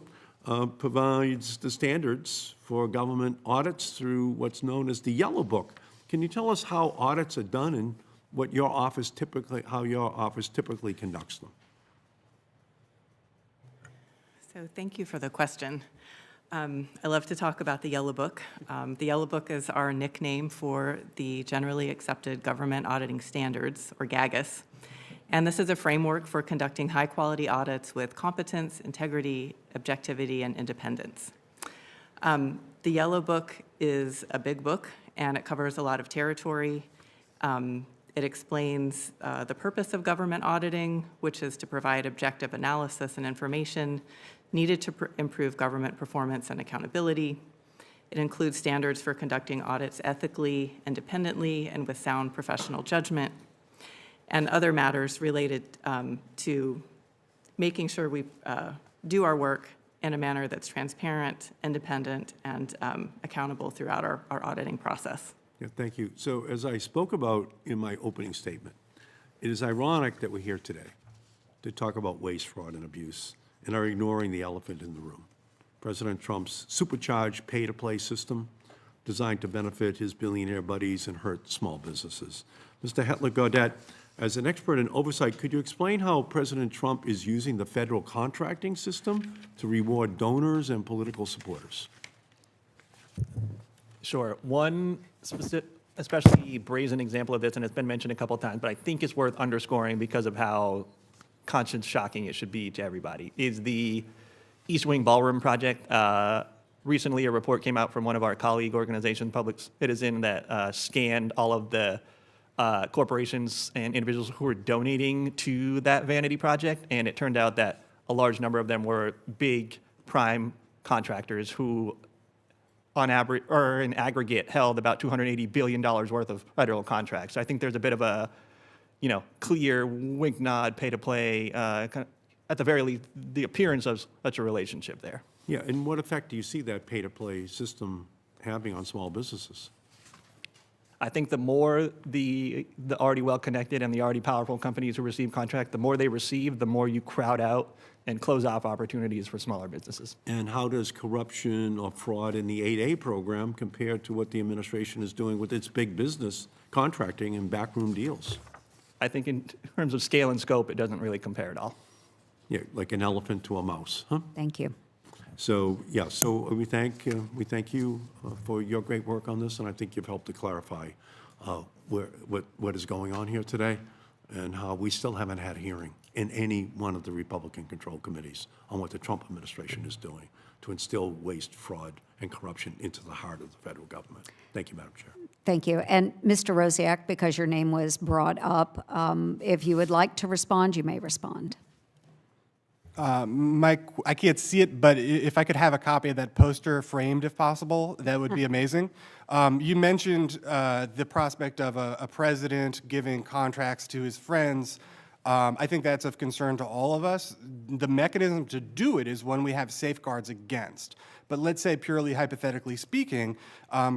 provides the standards for government audits through what's known as the Yellow Book. Can you tell us how audits are done and what your office typically conducts them? So thank you for the question. I love to talk about the Yellow Book. The Yellow Book is our nickname for the Generally Accepted Government Auditing Standards, or GAGAS. And this is a framework for conducting high-quality audits with competence, integrity, objectivity, and independence. The Yellow Book is a big book, and it covers a lot of territory. It explains the purpose of government auditing, which is to provide objective analysis and information needed to improve government performance and accountability. It includes standards for conducting audits ethically, independently, and with sound professional judgment, and other matters related to making sure we do our work in a manner that's transparent, independent, and accountable throughout our auditing process. Yeah, thank you. So as I spoke about in my opening statement, it is ironic that we're here today to talk about waste, fraud, and abuse and are ignoring the elephant in the room. President Trump's supercharged pay-to-play system designed to benefit his billionaire buddies and hurt small businesses. Mr. Hedtler, as an expert in oversight, could you explain how President Trump is using the federal contracting system to reward donors and political supporters? Sure. One specific, especially brazen example of this, and it's been mentioned a couple of times, but I think it's worth underscoring because of how conscience shocking it should be to everybody, is the East Wing Ballroom project. Recently, a report came out from one of our colleague organizations, Public Citizen, that scanned all of the corporations and individuals who were donating to that vanity project, and it turned out that a large number of them were big prime contractors who, on average or in aggregate, held about $280 billion worth of federal contracts. So I think there's a bit of a, clear wink, nod, pay to play, at the very least, the appearance of such a relationship there. Yeah, and what effect do you see that pay-to-play system having on small businesses? I think the more the already well-connected and the already powerful companies who receive contract, the more they receive, the more you crowd out and close off opportunities for smaller businesses. And how does corruption or fraud in the 8A program compare to what the administration is doing with its big business contracting and backroom deals? I think in terms of scale and scope, it doesn't really compare at all. Yeah, like an elephant to a mouse, huh? Thank you. So, yeah, so we thank you for your great work on this, and I think you've helped to clarify what is going on here today and how we still haven't had a hearing in any one of the Republican-controlled committees on what the Trump administration is doing to instill waste, fraud, and corruption into the heart of the federal government. Thank you, Madam Chair. Thank you. And Mr. Rosiak, because your name was brought up, if you would like to respond, you may respond. Mike, I can't see it, but if I could have a copy of that poster framed, if possible, that would be amazing. You mentioned the prospect of a president giving contracts to his friends. I think that's of concern to all of us. The mechanism to do it is one we have safeguards against. But let's say, purely hypothetically speaking,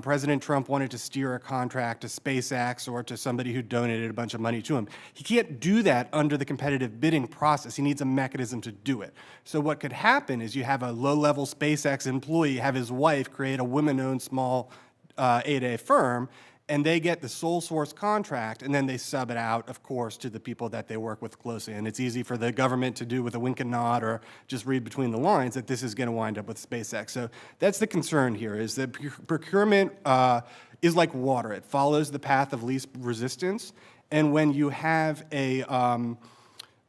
President Trump wanted to steer a contract to SpaceX or to somebody who donated a bunch of money to him. He can't do that under the competitive bidding process. He needs a mechanism to do it. So what could happen is you have a low-level SpaceX employee have his wife create a women-owned small 8A firm, and they get the sole source contract, and then they sub it out, of course, to the people that they work with closely. And it's easy for the government to do with a wink and nod or just read between the lines that this is going to wind up with SpaceX. So that's the concern here, is that procurement is like water. It follows the path of least resistance. And when you have a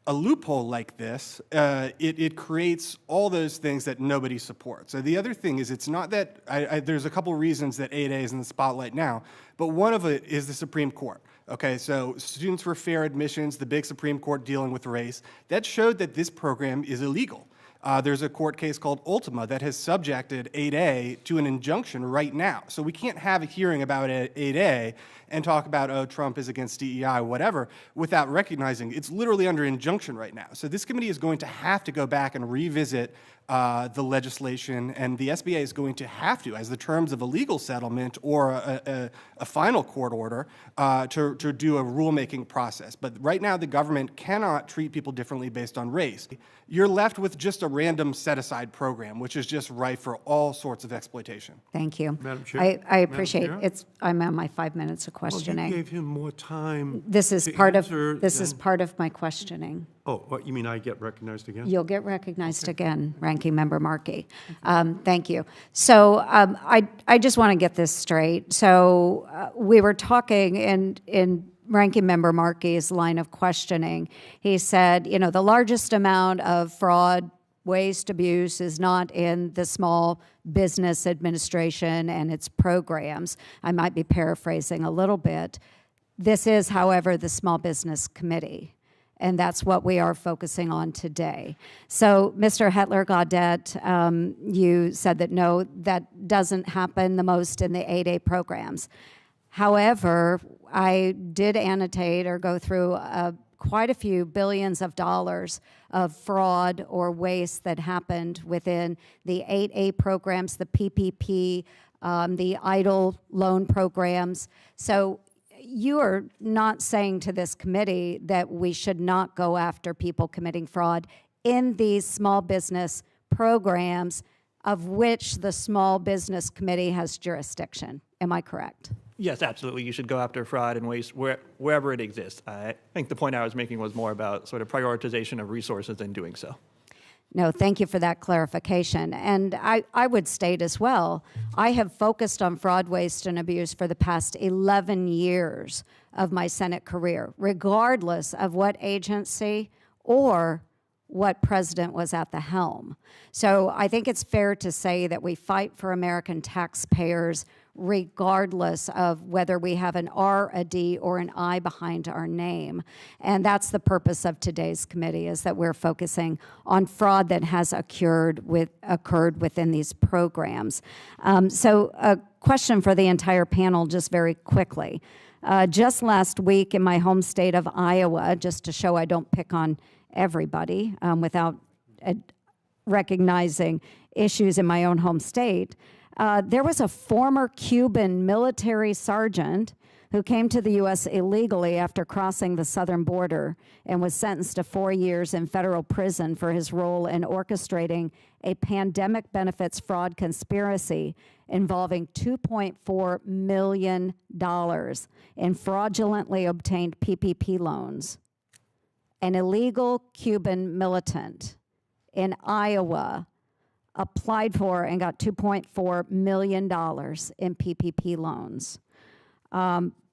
loophole like this, it creates all those things that nobody supports. So the other thing is, it's not that, there's a couple reasons that 8A is in the spotlight now, but one of it is the Supreme Court. Okay, so Students for Fair Admissions, the big Supreme Court dealing with race, that showed that this program is illegal. There's a court case called Ultima that has subjected 8A to an injunction right now. So we can't have a hearing about 8A and talk about, oh, Trump is against DEI, whatever, without recognizing it's literally under injunction right now. So this committee is going to have to go back and revisit the legislation, and the SBA is going to have to, as the terms of a legal settlement or a final court order, to do a rulemaking process. But right now, the government cannot treat people differently based on race. You're left with just a random set-aside program, which is just rife for all sorts of exploitation. Thank you. Madam Chair? I appreciate Madam Chair? I'm on my 5 minutes of questioning. Well, you gave him more time. This is to part of answer than- part of my questioning. Oh, what, you mean I get recognized again? You'll get recognized again, Ranking Member Markey. Thank you. So I just want to get this straight. So we were talking in Ranking Member Markey's line of questioning. He said, the largest amount of fraud, waste, abuse is not in the Small Business Administration and its programs. I might be paraphrasing a little bit. This is, however, the Small Business Committee, and that's what we are focusing on today. So, Mr. Hedtler-Gaudet, you said that no, that doesn't happen the most in the 8A programs. However, I did annotate or go through quite a few billions of dollars of fraud or waste that happened within the 8A programs, the PPP, the EIDL loan programs. So you are not saying to this committee that we should not go after people committing fraud in these small business programs of which the Small Business Committee has jurisdiction. Am I correct? Yes, absolutely. You should go after fraud and waste wherever it exists. I think the point I was making was more about sort of prioritization of resources in doing so. No, thank you for that clarification. And I would state as well, I have focused on fraud, waste, and abuse for the past 11 years of my Senate career, regardless of what agency or what president was at the helm. So I think it's fair to say that we fight for American taxpayers regardless of whether we have an R, a D, or an I behind our name. And that's the purpose of today's committee, is that we're focusing on fraud that has occurred within these programs. So a question for the entire panel, just very quickly. Just last week in my home state of Iowa, just to show I don't pick on everybody without recognizing issues in my own home state, there was a former Cuban military sergeant who came to the U.S. illegally after crossing the southern border and was sentenced to 4 years in federal prison for his role in orchestrating a pandemic benefits fraud conspiracy involving $2.4 million in fraudulently obtained PPP loans. An illegal Cuban militant in Iowa applied for and got $2.4 million in PPP loans.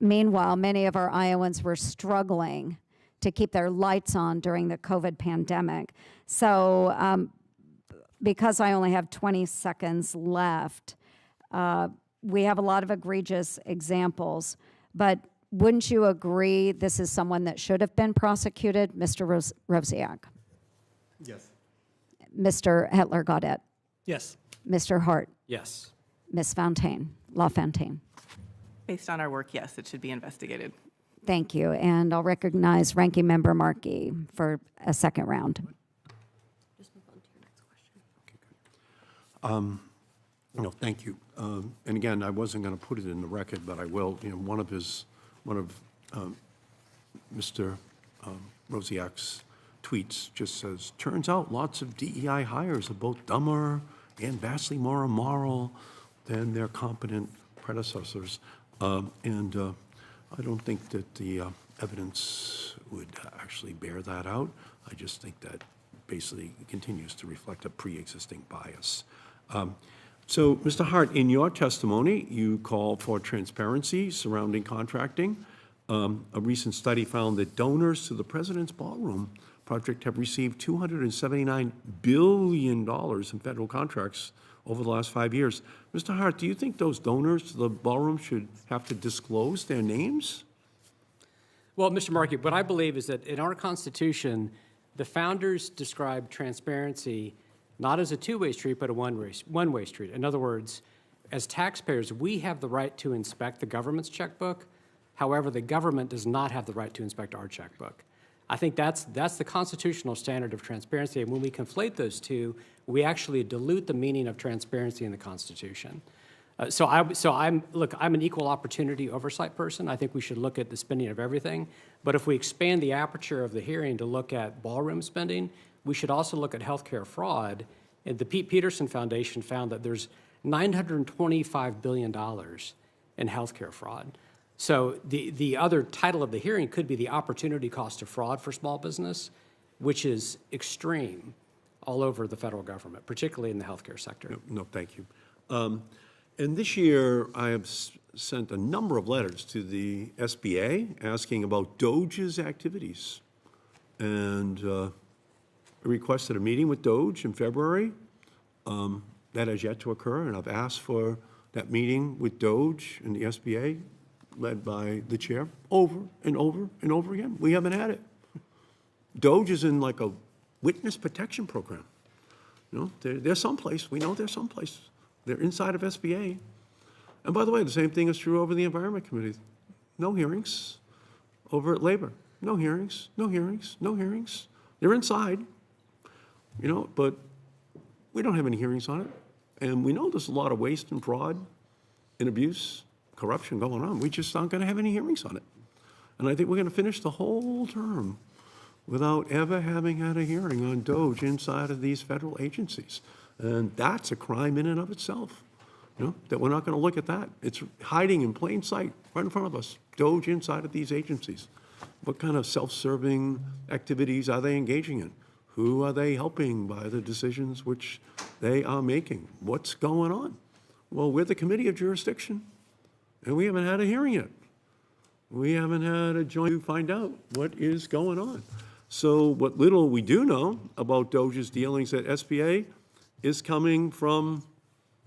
Meanwhile, many of our Iowans were struggling to keep their lights on during the COVID pandemic. So because I only have 20 seconds left, we have a lot of egregious examples, but wouldn't you agree this is someone that should have been prosecuted? Mr. Rosiak. Yes. Mr. Hedtler Gaudet. Yes. Mr. Hart. Yes. Ms. LaFountain. Based on our work, yes, it should be investigated. Thank you. And I'll recognize Ranking Member Markey for a second round. Just move on to your next question. No, thank you. And again, I wasn't going to put it in the record, but I will. You know, one of Mr. Rosiak's tweets just says, "Turns out lots of DEI hires are both dumber and vastly more immoral than their competent predecessors." And I don't think that the evidence would actually bear that out. I just think that basically continues to reflect a pre-existing bias. So, Mr. Hart, in your testimony, you called for transparency surrounding contracting. A recent study found that donors to the President's Ballroom project have received $279 billion in federal contracts over the last 5 years. Mr. Hart, do you think those donors to the ballroom should have to disclose their names? Well, Mr. Markey, what I believe is that in our Constitution, the founders described transparency not as a two-way street, but a one-way street. In other words, as taxpayers, we have the right to inspect the government's checkbook. However, the government does not have the right to inspect our checkbook. I think that's the constitutional standard of transparency, and when we conflate those two, we actually dilute the meaning of transparency in the Constitution. I'm an equal opportunity oversight person. I think we should look at the spending of everything, but if we expand the aperture of the hearing to look at ballroom spending, we should also look at healthcare fraud. And the Pete Peterson Foundation found that there's $925 billion in healthcare fraud. So the other title of the hearing could be the opportunity cost of fraud for small business, which is extreme all over the federal government, particularly in the healthcare sector. No, thank you. And this year, I have sent a number of letters to the SBA asking about DOGE's activities. And requested a meeting with DOGE in February. That has yet to occur, and I've asked for that meeting with DOGE and the SBA, led by the chair, over and over and over again. We haven't had it. DOGE is in like a witness protection program. You know, they're someplace. We know they're someplace. They're inside of SBA. And by the way, the same thing is true over the Environment Committee. No hearings. Over at Labor, no hearings, no hearings, no hearings. They're inside. You know, but we don't have any hearings on it. And we know there's a lot of waste and fraud and abuse, corruption going on. We just aren't going to have any hearings on it. And I think we're going to finish the whole term without ever having had a hearing on DOGE inside of these federal agencies. And that's a crime in and of itself, that we're not going to look at that. It's hiding in plain sight right in front of us, Doge inside of these agencies. What kind of self-serving activities are they engaging in? Who are they helping by the decisions which they are making? What's going on? Well, we're the committee of jurisdiction, and we haven't had a hearing yet. We haven't had a joint to find out what is going on. So what little we do know about Doge's dealings at SBA is coming from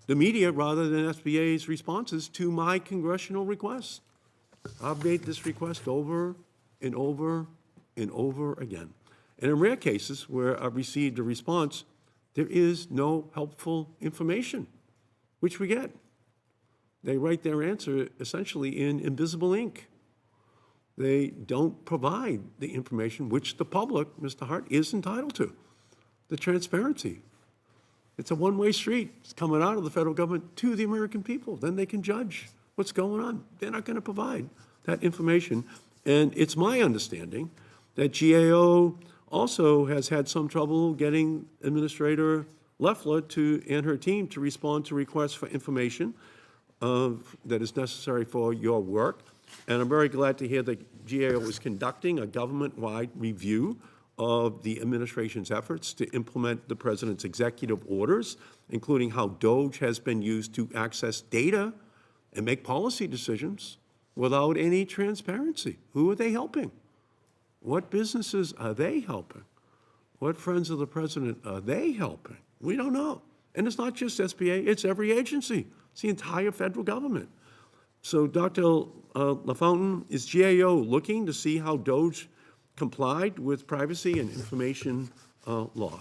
the media rather than SBA's responses to my congressional requests. I've made this request over and over and over again. And in rare cases where I've received a response, there is no helpful information, which we get. They write their answer essentially in invisible ink. They don't provide the information which the public, Mr. Hart, is entitled to, the transparency. It's a one-way street. It's coming out of the federal government to the American people. Then they can judge what's going on. They're not going to provide that information. And it's my understanding that GAO also has had some trouble getting Administrator Loeffler and her team to respond to requests for information that is necessary for your work. And I'm very glad to hear that GAO is conducting a government-wide review of the administration's efforts to implement the president's executive orders, including how Doge has been used to access data and make policy decisions without any transparency. Who are they helping? What businesses are they helping? What friends of the president are they helping? We don't know. And it's not just SBA, it's every agency. It's the entire federal government. So, Dr. LaFountain, is GAO looking to see how Doge complied with privacy and information law?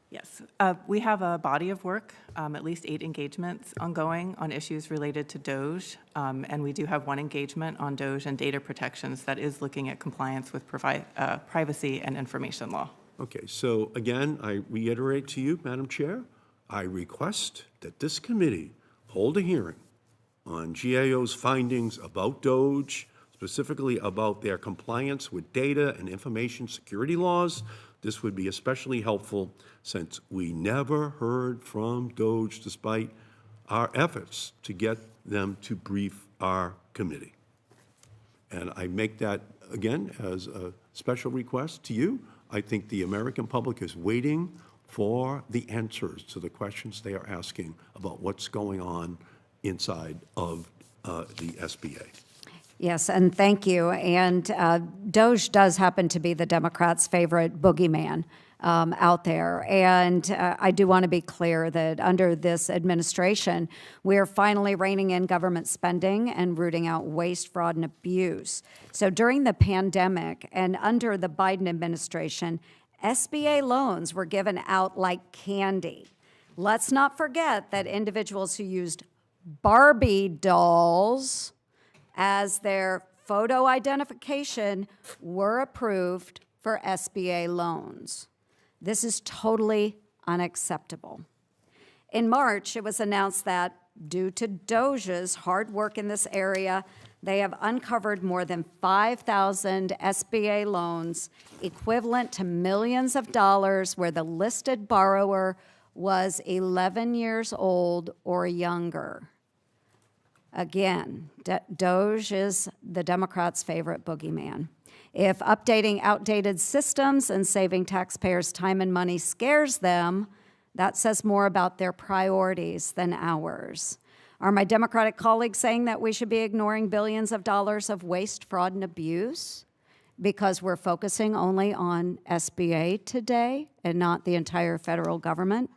Yes, we have a body of work, at least 8 engagements ongoing on issues related to Doge, and we do have one engagement on Doge and data protections that is looking at compliance with privacy and information law. Okay, so again, I reiterate to you, Madam Chair, I request that this committee hold a hearing on GAO's findings about Doge, specifically about their compliance with data and information security laws. This would be especially helpful since we never heard from Doge despite our efforts to get them to brief our committee. And I make that, again, as a special request to you. I think the American public is waiting for the answers to the questions they are asking about what's going on inside of the SBA. Yes, and thank you. And Doge does happen to be the Democrats' favorite boogeyman out there. And I do want to be clear that under this administration, we are finally reining in government spending and rooting out waste, fraud, and abuse. So during the pandemic and under the Biden administration, SBA loans were given out like candy. Let's not forget that individuals who used Barbie dolls as their photo identification were approved for SBA loans. This is totally unacceptable. In March, it was announced that due to Doge's hard work in this area, they have uncovered more than 5,000 SBA loans, equivalent to millions of dollars, where the listed borrower was 11 years old or younger. Again, Doge is the Democrats' favorite boogeyman. If updating outdated systems and saving taxpayers' time and money scares them, that says more about their priorities than ours. Are my Democratic colleagues saying that we should be ignoring billions of dollars of waste, fraud, and abuse because we're focusing only on SBA today and not the entire federal government?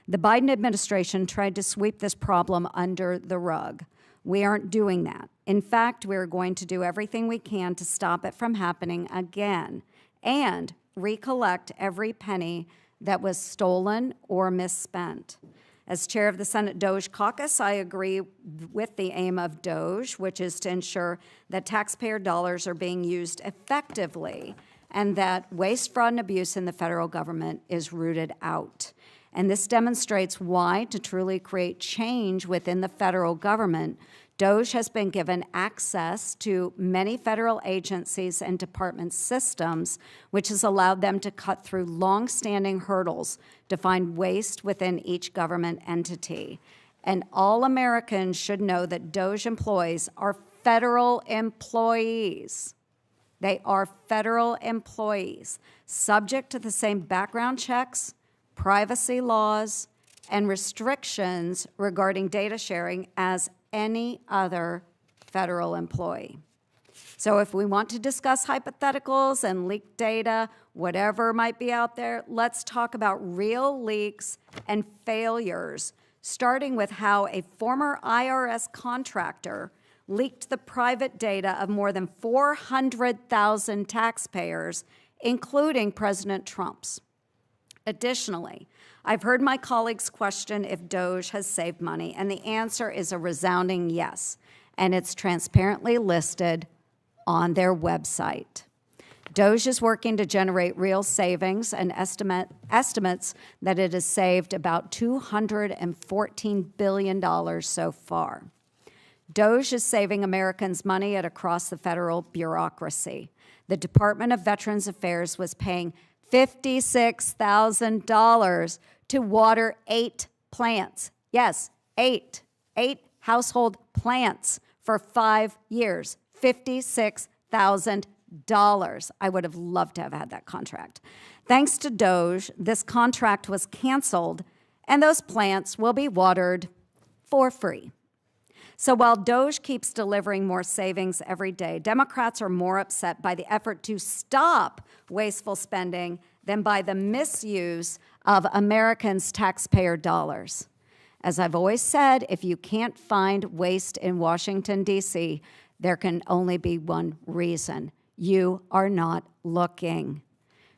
The Biden administration tried to sweep this problem under the rug. We aren't doing that. In fact, we're going to do everything we can to stop it from happening again and recollect every penny that was stolen or misspent. As chair of the Senate Doge Caucus, I agree with the aim of Doge, which is to ensure that taxpayer dollars are being used effectively and that waste, fraud, and abuse in the federal government is rooted out. And this demonstrates why, to truly create change within the federal government, DOJ has been given access to many federal agencies and department systems, which has allowed them to cut through long-standing hurdles to find waste within each government entity. And all Americans should know that DOJ employees are federal employees. They are federal employees, subject to the same background checks, privacy laws, and restrictions regarding data sharing as any other federal employee. So if we want to discuss hypotheticals and leaked data, whatever might be out there, let's talk about real leaks and failures, starting with how a former IRS contractor leaked the private data of more than 400,000 taxpayers, including President Trump's. Additionally, I've heard my colleagues question if DOJ has saved money, and the answer is a resounding yes, and it's transparently listed on their website. DOJ is working to generate real savings and estimates that it has saved about $214 billion so far. DOJ is saving Americans money at across the federal bureaucracy. The Department of Veterans Affairs was paying $56,000 to water 8 plants. Yes, 8 household plants for 5 years. $56,000. I would have loved to have had that contract. Thanks to DOJ, this contract was canceled, and those plants will be watered for free. So while DOJ keeps delivering more savings every day, Democrats are more upset by the effort to stop wasteful spending than by the misuse of Americans' taxpayer dollars. As I've always said, if you can't find waste in Washington, D.C., there can only be one reason. You are not looking.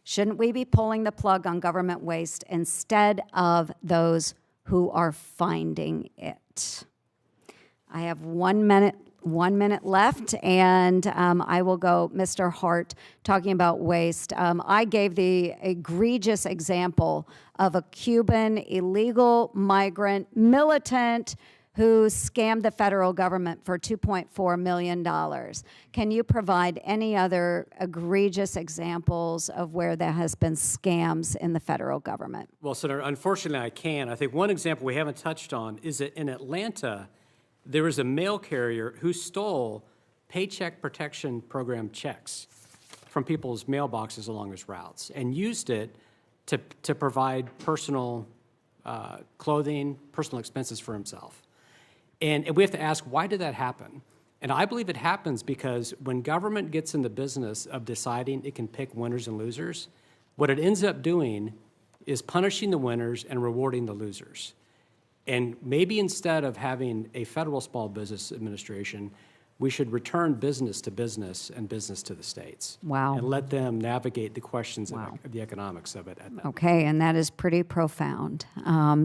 Shouldn't we be pulling the plug on government waste instead of those who are finding it? I have 1 minute left, and I will go Mr. Hart talking about waste. I gave the egregious example of a Cuban illegal migrant militant who scammed the federal government for $2.4 million. Can you provide any other egregious examples of where there has been scams in the federal government? Well, Senator, unfortunately I can. I think one example we haven't touched on is that in Atlanta, there was a mail carrier who stole Paycheck Protection Program checks from people's mailboxes along his routes and used it to provide personal clothing, personal expenses for himself. And we have to ask, why did that happen? And I believe it happens because when government gets in the business of deciding it can pick winners and losers, what it ends up doing is punishing the winners and rewarding the losers. And maybe instead of having a federal small business administration, we should return business to business and business to the states. Wow. And let them navigate the questions of the economics of it. Okay, and that is pretty profound.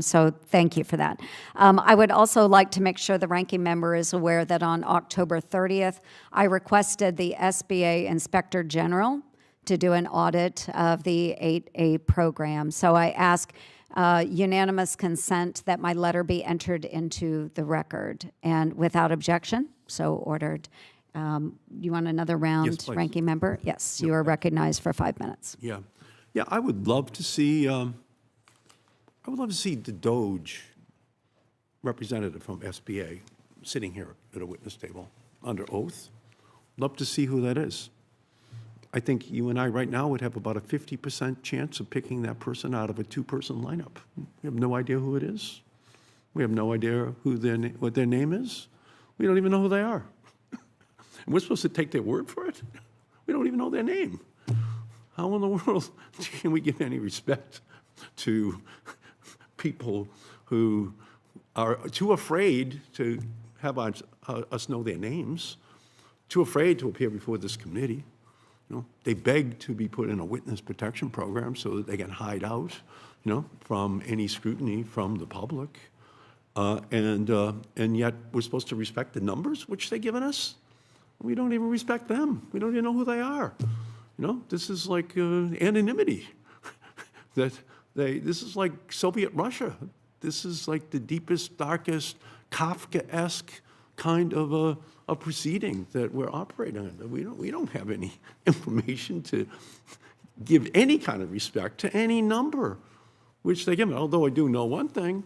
So thank you for that. I would also like to make sure the ranking member is aware that on October 30th, I requested the SBA Inspector General to do an audit of the 8A program. So I ask unanimous consent that my letter be entered into the record, and without objection, so ordered. You want another round, Yes, please. ranking member? Yes, you are recognized for 5 minutes. Yeah, I would love to see. I would love to see the DOJ representative from SBA sitting here at a witness table under oath. Love to see who that is. I think you and I right now would have about a 50% chance of picking that person out of a 2-person lineup. We have no idea who it is. We have no idea who what their name is. We don't even know who they are. And we're supposed to take their word for it? We don't even know their name. How in the world can we give any respect to people who are too afraid to have us know their names, too afraid to appear before this committee? You know, they beg to be put in a witness protection program so that they can hide out, from any scrutiny from the public. And yet we're supposed to respect the numbers which they've given us. We don't even respect them. We don't even know who they are. This is like anonymity. This is like Soviet Russia. This is like the deepest, darkest, Kafkaesque kind of a proceeding that we're operating under. We don't have any information to give any kind of respect to any number which they give me. Although I do know one thing,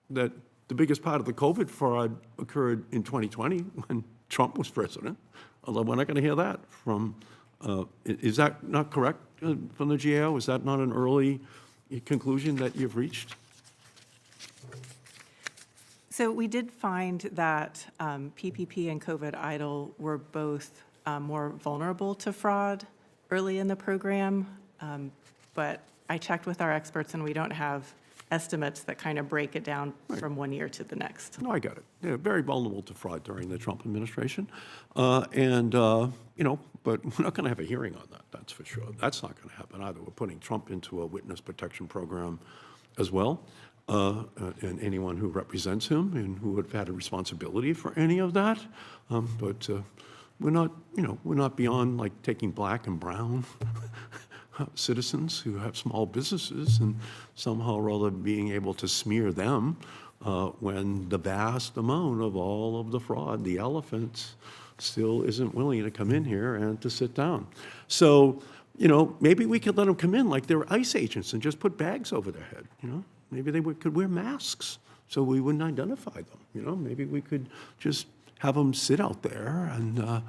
that the biggest part of the COVID fraud occurred in 2020 when Trump was president. Although we're not going to hear that from, is that not correct from the GAO? Is that not an early conclusion that you've reached? So we did find that PPP and COVID EIDL were both more vulnerable to fraud early in the program, but I checked with our experts and we don't have estimates that kind of break it down from one year to the next. No, I got it. Yeah, very vulnerable to fraud during the Trump administration. You know, but we're not going to have a hearing on that, that's for sure. That's not going to happen either. We're putting Trump into a witness protection program as well. And anyone who represents him and who would have had a responsibility for any of that. But we're not, you know, we're not beyond like taking black and brown citizens who have small businesses and somehow or other being able to smear them when the vast amount of all of the fraud, the elephant, still isn't willing to come in here and to sit down. So, you know, maybe we could let them come in like they're ICE agents and just put bags over their head, you know? Maybe they could wear masks so we wouldn't identify them, you know? Maybe we could just have them sit out there and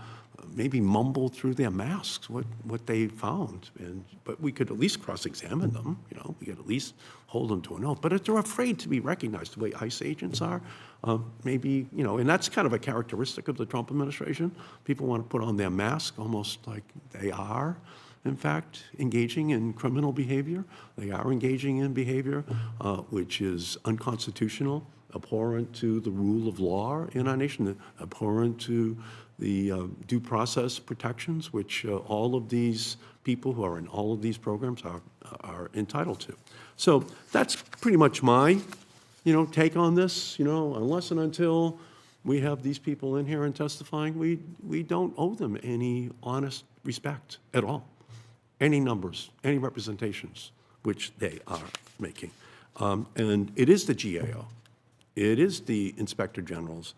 maybe mumble through their masks what they found. But we could at least cross-examine them, you know? We could at least hold them to an oath. But if they're afraid to be recognized the way ICE agents are, maybe, you know, and that's kind of a characteristic of the Trump administration. People want to put on their mask almost like they are, in fact, engaging in criminal behavior. They are engaging in behavior which is unconstitutional, abhorrent to the rule of law in our nation, abhorrent to the due process protections which all of these people who are in all of these programs are entitled to. So that's pretty much my, you know, take on this. You know, unless and until we have these people in here and testifying, we don't owe them any honest respect at all. Any numbers, any representations, which they are making. And it is the GAO, it is the Inspector Generals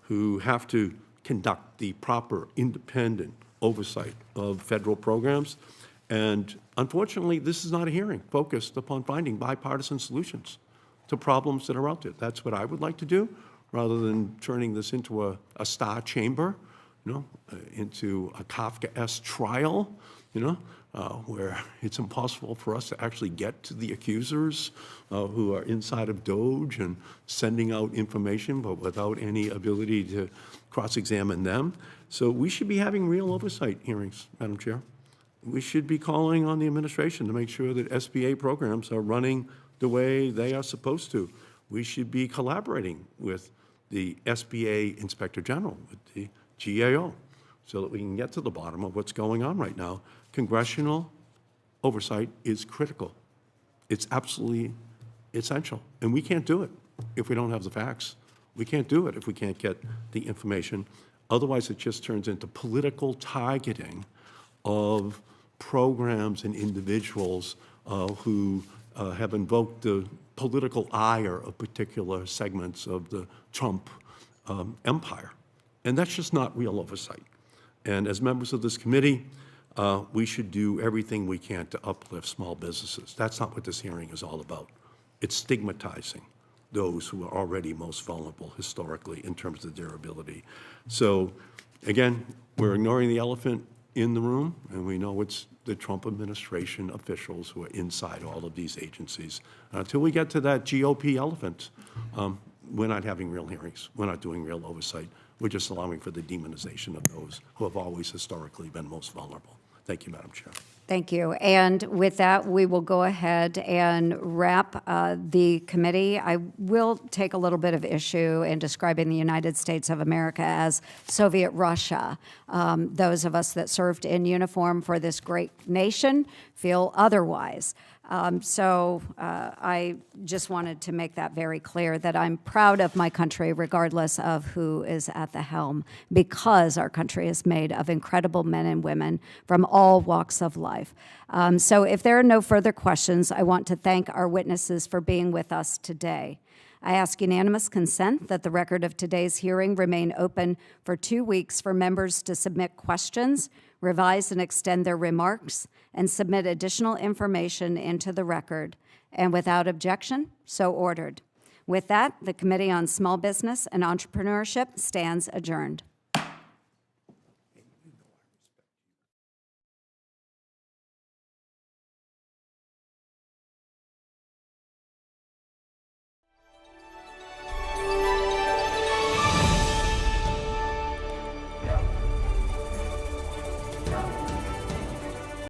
who have to conduct the proper independent oversight of federal programs. And unfortunately, this is not a hearing focused upon finding bipartisan solutions to problems that are out there. That's what I would like to do, rather than turning this into a star chamber, you know, into a Kafkaesque trial, you know, where it's impossible for us to actually get to the accusers who are inside of DOJ and sending out information, but without any ability to cross-examine them. So we should be having real oversight hearings, Madam Chair. We should be calling on the administration to make sure that SBA programs are running the way they are supposed to. We should be collaborating with the SBA Inspector General, with the GAO, so that we can get to the bottom of what's going on right now. Congressional oversight is critical. It's absolutely essential. And we can't do it if we don't have the facts. We can't do it if we can't get the information. Otherwise, it just turns into political targeting of programs and individuals who have invoked the political ire of particular segments of the Trump empire. And that's just not real oversight. And as members of this committee, we should do everything we can to uplift small businesses. That's not what this hearing is all about. It's stigmatizing those who are already most vulnerable historically in terms of their ability. So again, we're ignoring the elephant in the room, and we know it's the Trump administration officials who are inside all of these agencies. Until we get to that GOP elephant, we're not having real hearings. We're not doing real oversight. We're just allowing for the demonization of those who have always historically been most vulnerable. Thank you, Madam Chair. Thank you. And with that, we will go ahead and wrap the committee. I will take a little bit of issue in describing the United States of America as Soviet Russia. Those of us that served in uniform for this great nation feel otherwise. I just wanted to make that very clear, that I'm proud of my country regardless of who is at the helm, because our country is made of incredible men and women from all walks of life. So if there are no further questions, I want to thank our witnesses for being with us today. I ask unanimous consent that the record of today's hearing remain open for 2 weeks for members to submit questions, revise and extend their remarks, and submit additional information into the record. And without objection, so ordered. With that, the Committee on Small Business and Entrepreneurship stands adjourned.